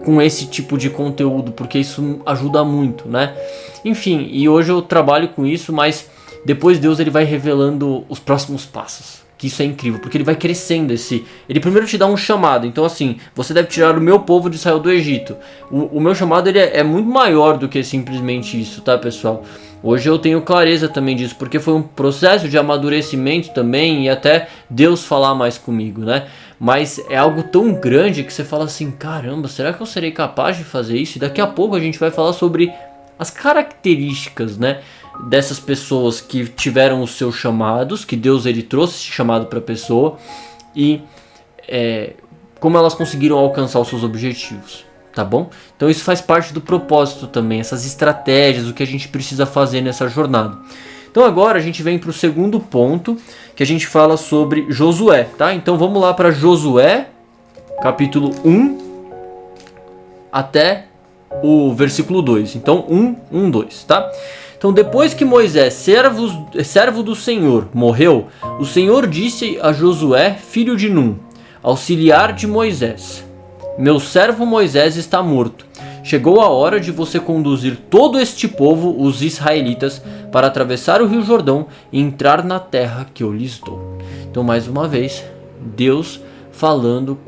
com esse tipo de conteúdo, porque isso ajuda muito, né? Enfim, e hoje eu trabalho com isso, mas depois Deus ele vai revelando os próximos passos. Que isso é incrível, porque ele vai crescendo ele primeiro te dá um chamado. Então assim, você deve tirar o meu povo de Israel do Egito. O meu chamado ele é muito maior do que simplesmente isso, tá, pessoal? Hoje eu tenho clareza também disso, porque foi um processo de amadurecimento também, e até Deus falar mais comigo, né? Mas é algo tão grande que você fala assim, caramba, será que eu serei capaz de fazer isso? E daqui a pouco a gente vai falar sobre as características, né, dessas pessoas que tiveram os seus chamados, que Deus ele trouxe esse chamado para a pessoa, e como elas conseguiram alcançar os seus objetivos, tá bom? Então isso faz parte do propósito também, essas estratégias, o que a gente precisa fazer nessa jornada. Então agora a gente vem para o segundo ponto, que a gente fala sobre Josué, tá? Então vamos lá para Josué, capítulo 1, até o versículo 2. Então 1, 2, tá? Então depois que Moisés, servo do Senhor, morreu, o Senhor disse a Josué, filho de Num, auxiliar de Moisés: meu servo Moisés está morto. Chegou a hora de você conduzir todo este povo, os israelitas, para atravessar o rio Jordão e entrar na terra que eu lhes dou. Então, mais uma vez, Deus falando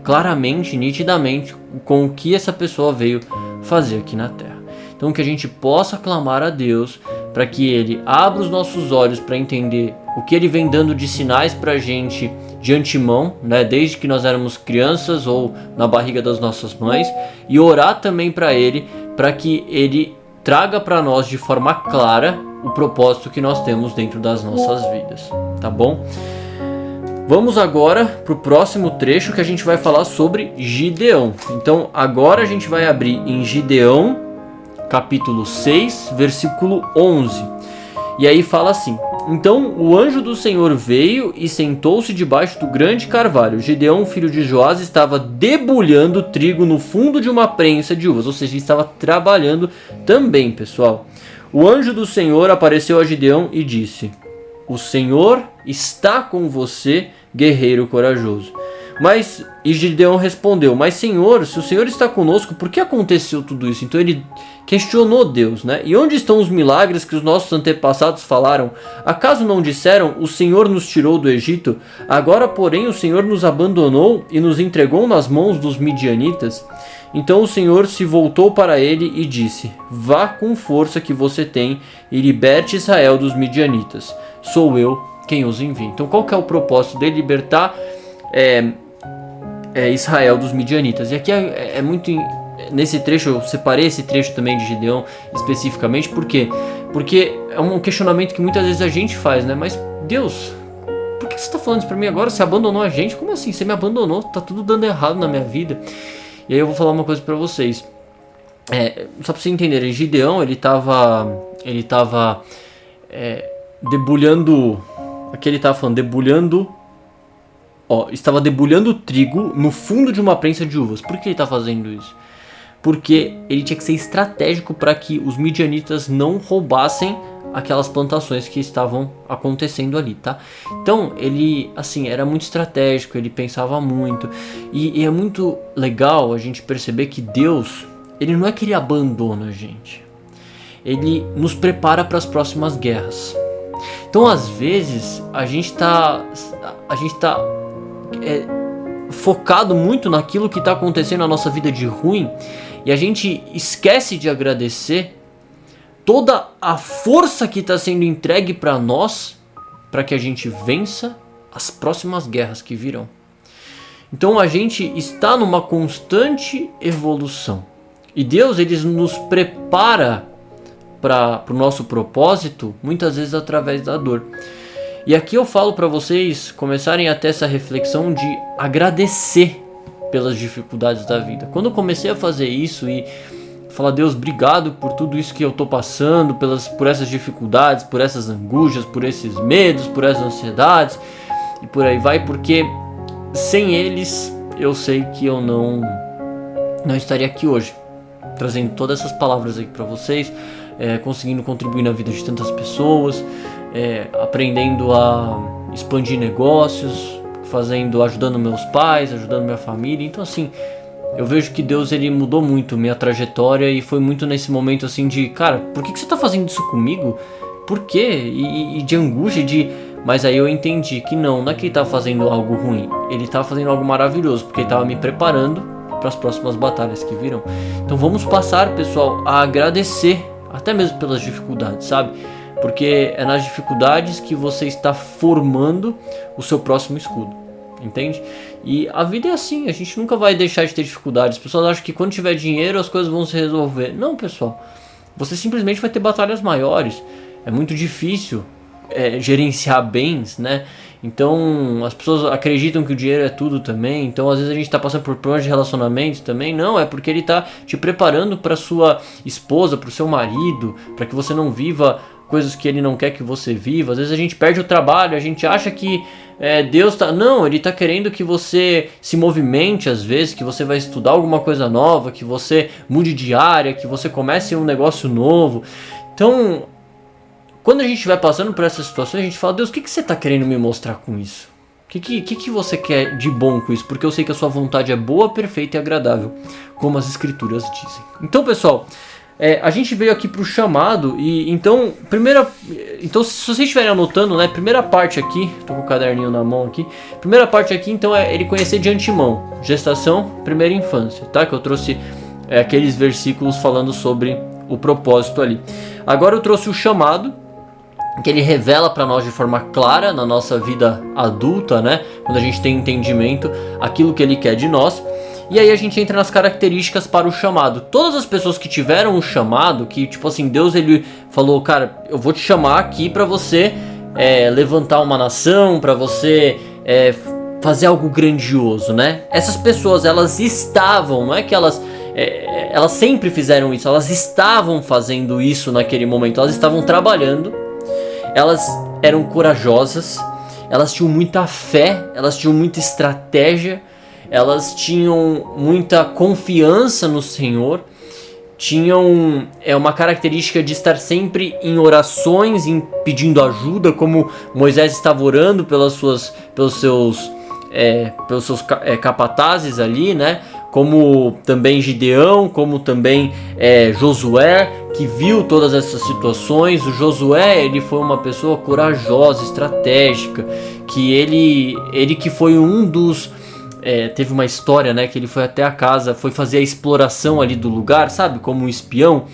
claramente, nitidamente, com o que essa pessoa veio fazer aqui na terra. Então, que a gente possa clamar a Deus para que Ele abra os nossos olhos para entender o que Ele vem dando de sinais para a gente de antemão, né, desde que nós éramos crianças ou na barriga das nossas mães, e orar também para Ele, para que Ele traga para nós de forma clara o propósito que nós temos dentro das nossas vidas, tá bom? Vamos agora para o próximo trecho, que a gente vai falar sobre Gideão. Então agora a gente vai abrir em Gideão, capítulo 6, versículo 11. E aí fala assim: então o anjo do Senhor veio e sentou-se debaixo do grande carvalho. Gideão, filho de Joás, estava debulhando trigo no fundo de uma prensa de uvas. Ou seja, ele estava trabalhando também, pessoal. O anjo do Senhor apareceu a Gideão e disse: o Senhor está com você, guerreiro corajoso. E Gideão respondeu: mas Senhor, se o Senhor está conosco, por que aconteceu tudo isso? Então ele questionou Deus, né? E onde estão os milagres que os nossos antepassados falaram? Acaso não disseram: o Senhor nos tirou do Egito? Agora, porém, o Senhor nos abandonou e nos entregou nas mãos dos midianitas? Então o Senhor se voltou para ele e disse: vá com força que você tem e liberte Israel dos midianitas. Sou eu quem os envia. Então qual que é o propósito de libertar Israel dos midianitas? E aqui é muito... Nesse trecho, eu separei esse trecho também de Gideão especificamente. Por quê? Porque é um questionamento que muitas vezes a gente faz, né? Mas Deus, por que você está falando isso para mim agora? Você abandonou a gente? Como assim? Você me abandonou? Tá tudo dando errado na minha vida. E aí eu vou falar uma coisa para vocês. Só para vocês entenderem, Gideão, ele tava debulhando... Aqui ele estava falando, estava debulhando trigo no fundo de uma prensa de uvas. Por que ele está fazendo isso? Porque ele tinha que ser estratégico para que os midianitas não roubassem aquelas plantações que estavam acontecendo ali, tá? Então ele, assim, era muito estratégico, ele pensava muito. E é muito legal a gente perceber que Deus, ele não é que ele abandona a gente. Ele nos prepara para as próximas guerras. Então, às vezes, a gente tá focado muito naquilo que está acontecendo na nossa vida de ruim, e a gente esquece de agradecer toda a força que está sendo entregue para nós, para que a gente vença as próximas guerras que virão. Então, a gente está numa constante evolução, e Deus, ele nos prepara para o nosso propósito, muitas vezes através da dor. E aqui eu falo para vocês começarem a ter essa reflexão de agradecer pelas dificuldades da vida. Quando eu comecei a fazer isso e falar: Deus, obrigado por tudo isso que eu estou passando, por essas dificuldades, por essas angústias, por esses medos, por essas ansiedades e por aí vai, porque sem eles eu sei que eu não estaria aqui hoje, trazendo todas essas palavras aqui para vocês, conseguindo contribuir na vida de tantas pessoas, aprendendo a expandir negócios, ajudando meus pais, ajudando minha família. Então, assim, eu vejo que Deus, ele mudou muito minha trajetória, e foi muito nesse momento assim de: cara, por que você está fazendo isso comigo? Por quê? E de angústia, mas aí eu entendi que não é que ele estava fazendo algo ruim, ele estava fazendo algo maravilhoso, porque ele estava me preparando para as próximas batalhas que virão. Então vamos passar, pessoal, a agradecer até mesmo pelas dificuldades, sabe? Porque é nas dificuldades que você está formando o seu próximo escudo, entende? E a vida é assim, a gente nunca vai deixar de ter dificuldades. As pessoas acham que quando tiver dinheiro as coisas vão se resolver. Não, pessoal, você simplesmente vai ter batalhas maiores. É muito difícil gerenciar bens, né? Então as pessoas acreditam que o dinheiro é tudo também. Então às vezes a gente está passando por problemas de relacionamento também. Não, é porque ele está te preparando para sua esposa, para o seu marido, para que você não viva coisas que ele não quer que você viva. Às vezes a gente perde o trabalho, a gente acha que Deus tá... Não, ele tá querendo que você se movimente às vezes, que você vai estudar alguma coisa nova, que você mude de área, que você comece um negócio novo. Então, quando a gente vai passando por essas situações, a gente fala: Deus, o que você tá querendo me mostrar com isso? O que você quer de bom com isso? Porque eu sei que a sua vontade é boa, perfeita e agradável, como as escrituras dizem. Então, pessoal, a gente veio aqui pro chamado e então, se vocês estiverem anotando, né, primeira parte aqui, tô com o caderninho na mão aqui, primeira parte aqui então é ele conhecer de antemão, gestação, primeira infância, tá? Que eu trouxe aqueles versículos falando sobre o propósito ali. Agora eu trouxe o chamado, que ele revela para nós de forma clara na nossa vida adulta, né? Quando a gente tem entendimento, aquilo que ele quer de nós. E aí a gente entra nas características para o chamado. Todas as pessoas que tiveram um chamado, que tipo assim, Deus ele falou: cara, eu vou te chamar aqui para você levantar uma nação, para você fazer algo grandioso, né? Essas pessoas, elas estavam, não é que elas sempre fizeram isso, elas estavam fazendo isso naquele momento, elas estavam trabalhando, elas eram corajosas, elas tinham muita fé, elas tinham muita estratégia, elas tinham muita confiança no Senhor, tinham uma característica de estar sempre em orações, em pedindo ajuda, como Moisés estava orando pelos seus capatazes ali, né? Como também Gideão, como também Josué, que viu todas essas situações. O Josué, ele foi uma pessoa corajosa, estratégica, que ele que foi um dos... teve uma história, né, que ele foi até a casa, foi fazer a exploração ali do lugar, sabe, como um espião,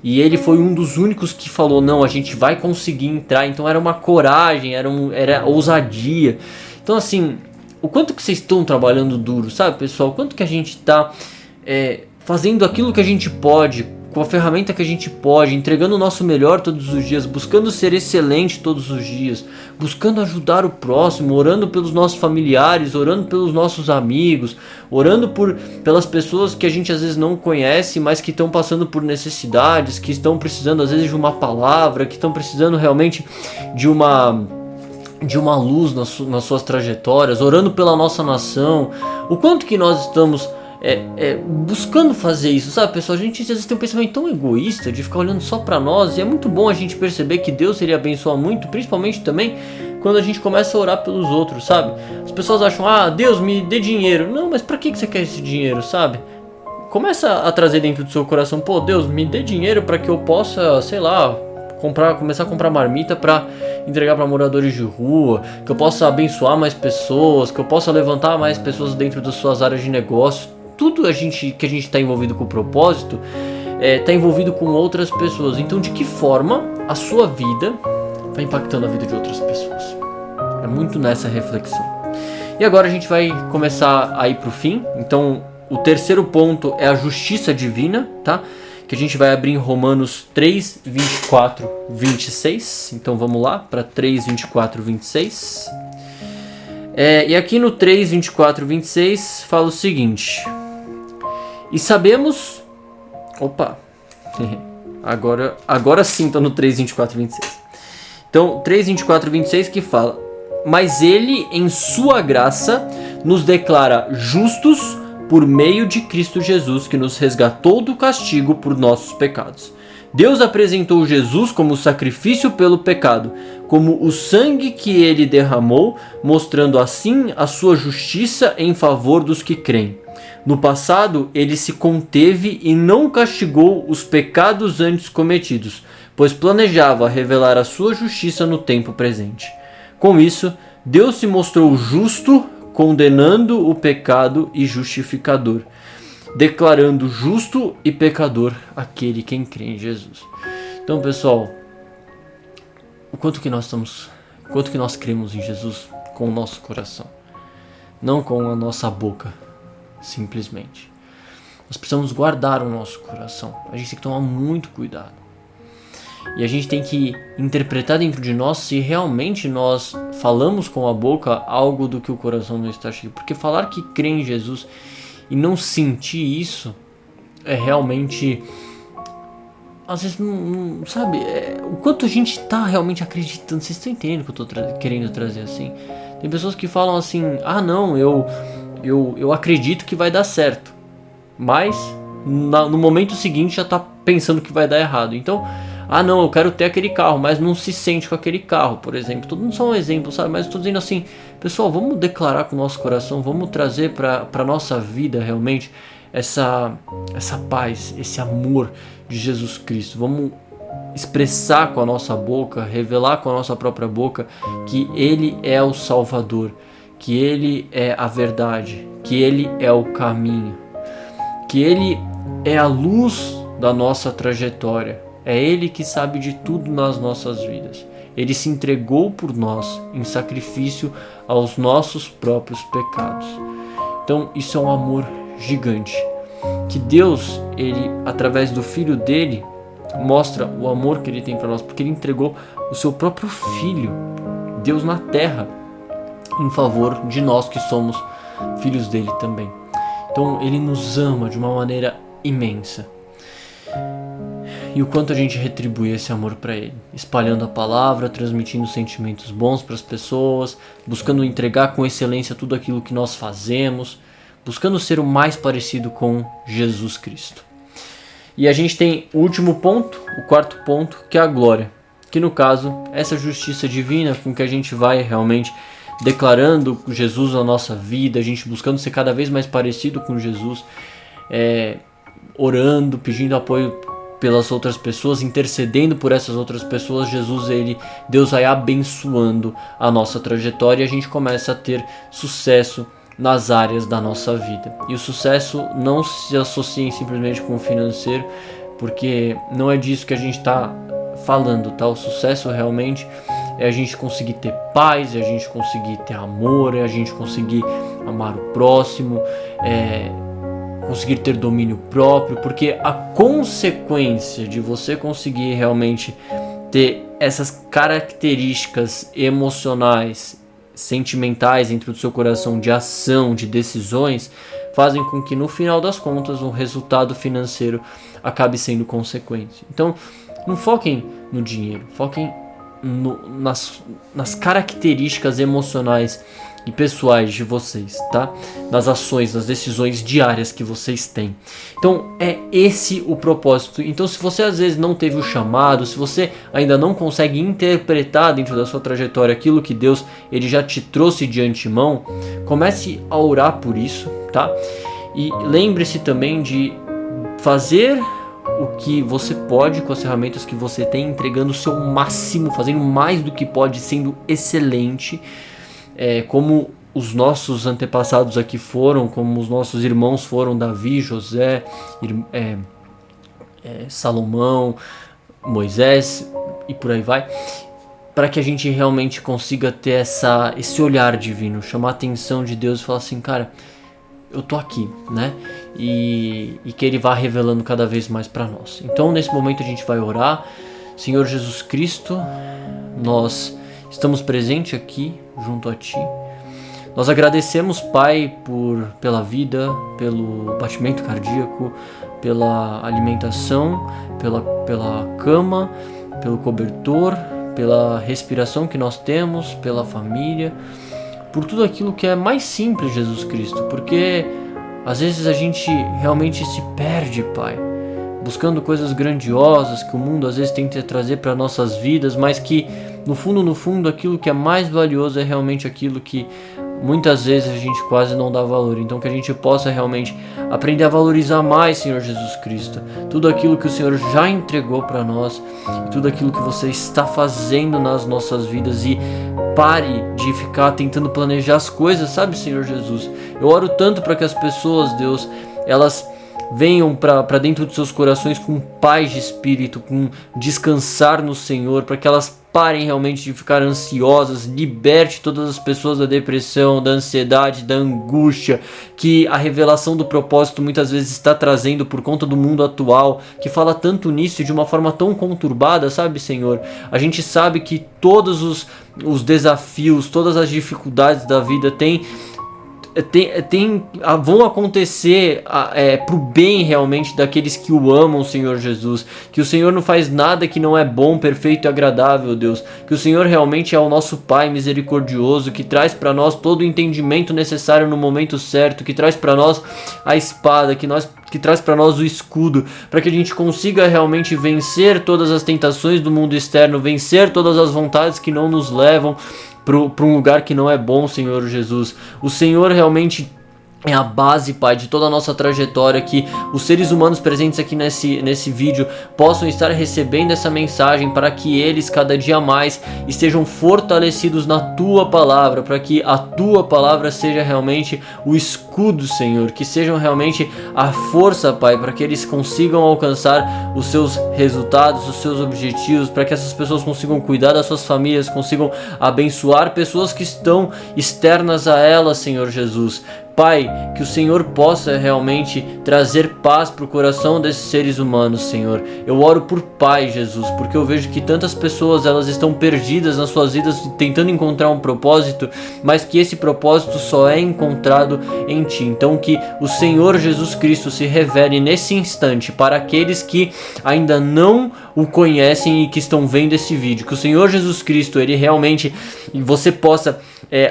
e ele foi um dos únicos que falou: não, a gente vai conseguir entrar. Então era uma coragem, era ousadia. Então assim, o quanto que vocês estão trabalhando duro, sabe, pessoal? O quanto que a gente está fazendo aquilo que a gente pode, com a ferramenta que a gente pode, entregando o nosso melhor todos os dias, buscando ser excelente todos os dias, buscando ajudar o próximo, orando pelos nossos familiares, orando pelos nossos amigos, orando pelas pessoas que a gente às vezes não conhece, mas que estão passando por necessidades, que estão precisando às vezes de uma palavra, que estão precisando realmente de uma luz nas suas trajetórias, orando pela nossa nação. O quanto que nós estamos buscando fazer isso, sabe, pessoal? A gente às vezes tem um pensamento tão egoísta de ficar olhando só pra nós, e é muito bom a gente perceber que Deus iria abençoar muito, principalmente também quando a gente começa a orar pelos outros, sabe? As pessoas acham: Deus, me dê dinheiro. Não, mas pra que você quer esse dinheiro, sabe? Começa a trazer dentro do seu coração: pô, Deus, me dê dinheiro para que eu possa, sei lá, começar a comprar marmita para entregar para moradores de rua, que eu possa abençoar mais pessoas, que eu possa levantar mais pessoas dentro das suas áreas de negócio. Tudo que a gente está envolvido com o propósito está envolvido com outras pessoas. Então, de que forma a sua vida está impactando a vida de outras pessoas? É muito nessa reflexão. E agora a gente vai começar a ir para o fim. Então, o terceiro ponto é a justiça divina, tá? Que a gente vai abrir em Romanos 3, 24, 26. Então vamos lá para 3, 24, 26. E aqui no 3, 24, 26 fala o seguinte: e sabemos... Opa! Agora sim estou no 3, 24, 26. Então 3, 24, 26 que fala: mas ele em sua graça nos declara justos por meio de Cristo Jesus, que nos resgatou do castigo por nossos pecados. Deus apresentou Jesus como sacrifício pelo pecado, como o sangue que ele derramou, mostrando assim a sua justiça em favor dos que creem. No passado, ele se conteve e não castigou os pecados antes cometidos, pois planejava revelar a sua justiça no tempo presente. Com isso, Deus se mostrou justo, condenando o pecado e justificador, declarando justo e pecador aquele quem crê em Jesus. Então, pessoal, o quanto que nós cremos em Jesus com o nosso coração, não com a nossa boca, simplesmente. Nós precisamos guardar o nosso coração. A gente tem que tomar muito cuidado. E a gente tem que interpretar dentro de nós se realmente nós falamos com a boca algo do que o coração não está cheio. Porque falar que crê em Jesus e não sentir isso é realmente... Às vezes não sabe, o quanto a gente está realmente acreditando. Vocês estão entendendo o que eu estou querendo trazer assim? Tem pessoas que falam assim, não, eu acredito que vai dar certo, mas no momento seguinte já está pensando que vai dar errado. Então, não, eu quero ter aquele carro, mas não se sente com aquele carro, por exemplo. Todo mundo só um exemplo, sabe? Mas estou dizendo assim, pessoal, vamos declarar com o nosso coração, vamos trazer para nossa vida realmente essa paz, esse amor de Jesus Cristo. Vamos expressar com a nossa boca, revelar com a nossa própria boca que Ele é o Salvador, que Ele é a verdade, que Ele é o caminho, que Ele é a luz da nossa trajetória. É Ele que sabe de tudo nas nossas vidas. Ele se entregou por nós em sacrifício aos nossos próprios pecados. Então isso é um amor gigante, que Deus, Ele, através do Filho dele, mostra o amor que Ele tem para nós, porque Ele entregou o seu próprio Filho, Deus na terra, em favor de nós que somos filhos dele também. Então Ele nos ama de uma maneira imensa. E o quanto a gente retribui esse amor para Ele, espalhando a palavra, transmitindo sentimentos bons para as pessoas, buscando entregar com excelência tudo aquilo que nós fazemos, buscando ser o mais parecido com Jesus Cristo. E a gente tem o último ponto, o quarto ponto, que é a glória, que no caso, essa justiça divina com que a gente vai realmente declarando Jesus na nossa vida, a gente buscando ser cada vez mais parecido com Jesus, orando, pedindo apoio pelas outras pessoas, intercedendo por essas outras pessoas. Deus vai abençoando a nossa trajetória e a gente começa a ter sucesso nas áreas da nossa vida. E o sucesso não se associa simplesmente com o financeiro, porque não é disso que a gente está falando, tá? O sucesso realmente é a gente conseguir ter paz, é a gente conseguir ter amor, é a gente conseguir amar o próximo, conseguir ter domínio próprio, porque a consequência de você conseguir realmente ter essas características emocionais, sentimentais dentro do seu coração, de ação, de decisões, fazem com que no final das contas o resultado financeiro acabe sendo consequente. Então não foquem no dinheiro, foquem nas características emocionais e pessoais de vocês, tá? Nas ações, nas decisões diárias que vocês têm. Então é esse o propósito. Então se você às vezes não teve o chamado, se você ainda não consegue interpretar dentro da sua trajetória aquilo que Deus ele já te trouxe de antemão, comece a orar por isso, tá? E lembre-se também de fazer o que você pode com as ferramentas que você tem, entregando o seu máximo, fazendo mais do que pode, sendo excelente, como os nossos antepassados aqui foram, como os nossos irmãos foram, Davi, José, Salomão, Moisés e por aí vai, para que a gente realmente consiga ter esse olhar divino, chamar a atenção de Deus e falar assim, cara, eu tô aqui, né? E que Ele vá revelando cada vez mais para nós. Então nesse momento a gente vai orar. Senhor Jesus Cristo, nós estamos presentes aqui junto a Ti. Nós agradecemos, Pai, pela vida, pelo batimento cardíaco, pela alimentação, pela cama, pelo cobertor, pela respiração que nós temos, pela família, por tudo aquilo que é mais simples, Jesus Cristo, porque às vezes a gente realmente se perde, Pai, buscando coisas grandiosas que o mundo às vezes tenta trazer para nossas vidas, mas que no fundo aquilo que é mais valioso é realmente aquilo que muitas vezes a gente quase não dá valor. Então que a gente possa realmente aprender a valorizar mais, Senhor Jesus Cristo, tudo aquilo que o Senhor já entregou para nós e tudo aquilo que você está fazendo nas nossas vidas, e pare de ficar tentando planejar as coisas, sabe, Senhor Jesus? Eu oro tanto para que as pessoas, Deus, elas venham para dentro dos seus corações com paz de espírito, com descansar no Senhor, para que elas parem realmente de ficar ansiosas, liberte todas as pessoas da depressão, da ansiedade, da angústia, que a revelação do propósito muitas vezes está trazendo por conta do mundo atual, que fala tanto nisso de uma forma tão conturbada, sabe, Senhor? A gente sabe que todos os desafios, todas as dificuldades da vida vão acontecer pro bem realmente daqueles que o amam, Senhor Jesus, que o Senhor não faz nada que não é bom, perfeito e agradável, Deus, que o Senhor realmente é o nosso Pai misericordioso, que traz para nós todo o entendimento necessário no momento certo, que traz para nós a espada, que traz para nós o escudo, para que a gente consiga realmente vencer todas as tentações do mundo externo, vencer todas as vontades que não nos levam para um lugar que não é bom, Senhor Jesus. O Senhor realmente é a base, Pai, de toda a nossa trajetória, que os seres humanos presentes aqui nesse vídeo possam estar recebendo essa mensagem, para que eles cada dia mais estejam fortalecidos na Tua Palavra, para que a Tua Palavra seja realmente o escudo, Senhor, que sejam realmente a força, Pai, para que eles consigam alcançar os seus resultados, os seus objetivos, para que essas pessoas consigam cuidar das suas famílias, consigam abençoar pessoas que estão externas a elas, Senhor Jesus. Pai, que o Senhor possa realmente trazer paz para o coração desses seres humanos, Senhor. Eu oro por paz, Jesus, porque eu vejo que tantas pessoas, elas estão perdidas nas suas vidas tentando encontrar um propósito, mas que esse propósito só é encontrado em Ti. Então que o Senhor Jesus Cristo se revele nesse instante para aqueles que ainda não o conhecem e que estão vendo esse vídeo. Que o Senhor Jesus Cristo, Ele realmente, você possa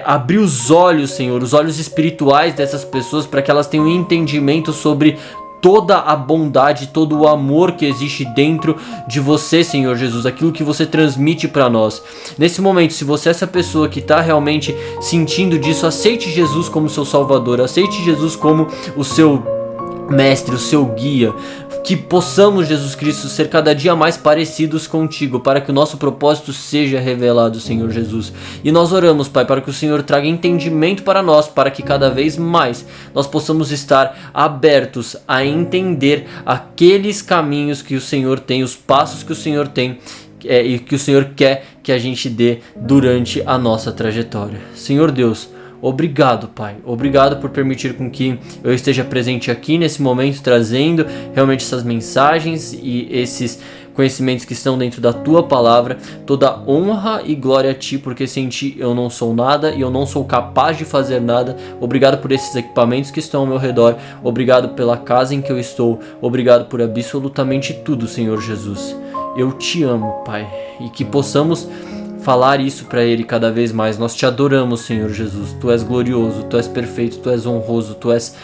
abrir os olhos, Senhor, os olhos espirituais dessas pessoas, para que elas tenham entendimento sobre toda a bondade, todo o amor que existe dentro de você, Senhor Jesus, aquilo que você transmite para nós. Nesse momento, se você é essa pessoa que está realmente sentindo disso, aceite Jesus como seu Salvador, aceite Jesus como o seu Mestre, o seu guia. Que possamos, Jesus Cristo, ser cada dia mais parecidos contigo, para que o nosso propósito seja revelado, Senhor Jesus. E nós oramos, Pai, para que o Senhor traga entendimento para nós, para que cada vez mais nós possamos estar abertos a entender aqueles caminhos que o Senhor tem, os passos que o Senhor tem, e que o Senhor quer que a gente dê durante a nossa trajetória. Senhor Deus, obrigado, Pai. Obrigado por permitir com que eu esteja presente aqui nesse momento, trazendo realmente essas mensagens e esses conhecimentos que estão dentro da Tua Palavra. Toda honra e glória a Ti, porque sem Ti eu não sou nada e eu não sou capaz de fazer nada. Obrigado por esses equipamentos que estão ao meu redor. Obrigado pela casa em que eu estou. Obrigado por absolutamente tudo, Senhor Jesus. Eu Te amo, Pai, e que possamos falar isso para Ele cada vez mais. Nós Te adoramos, Senhor Jesus. Tu és glorioso, Tu és perfeito, Tu és honroso, Tu és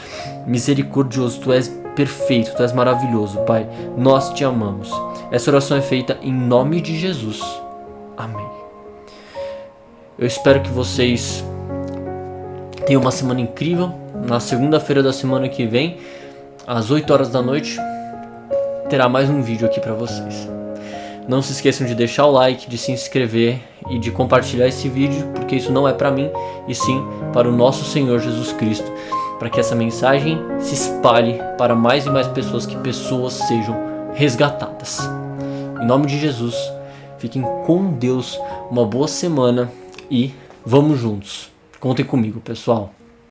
misericordioso, Tu és perfeito, Tu és maravilhoso, Pai. Nós Te amamos. Essa oração é feita em nome de Jesus. Amém. Eu espero que vocês tenham uma semana incrível. Na segunda-feira da semana que vem, às 8 horas da noite, terá mais um vídeo aqui para vocês. Não se esqueçam de deixar o like, de se inscrever e de compartilhar esse vídeo, porque isso não é para mim, e sim para o nosso Senhor Jesus Cristo, para que essa mensagem se espalhe para mais e mais pessoas, que pessoas sejam resgatadas. Em nome de Jesus, fiquem com Deus, uma boa semana e vamos juntos. Contem comigo, pessoal.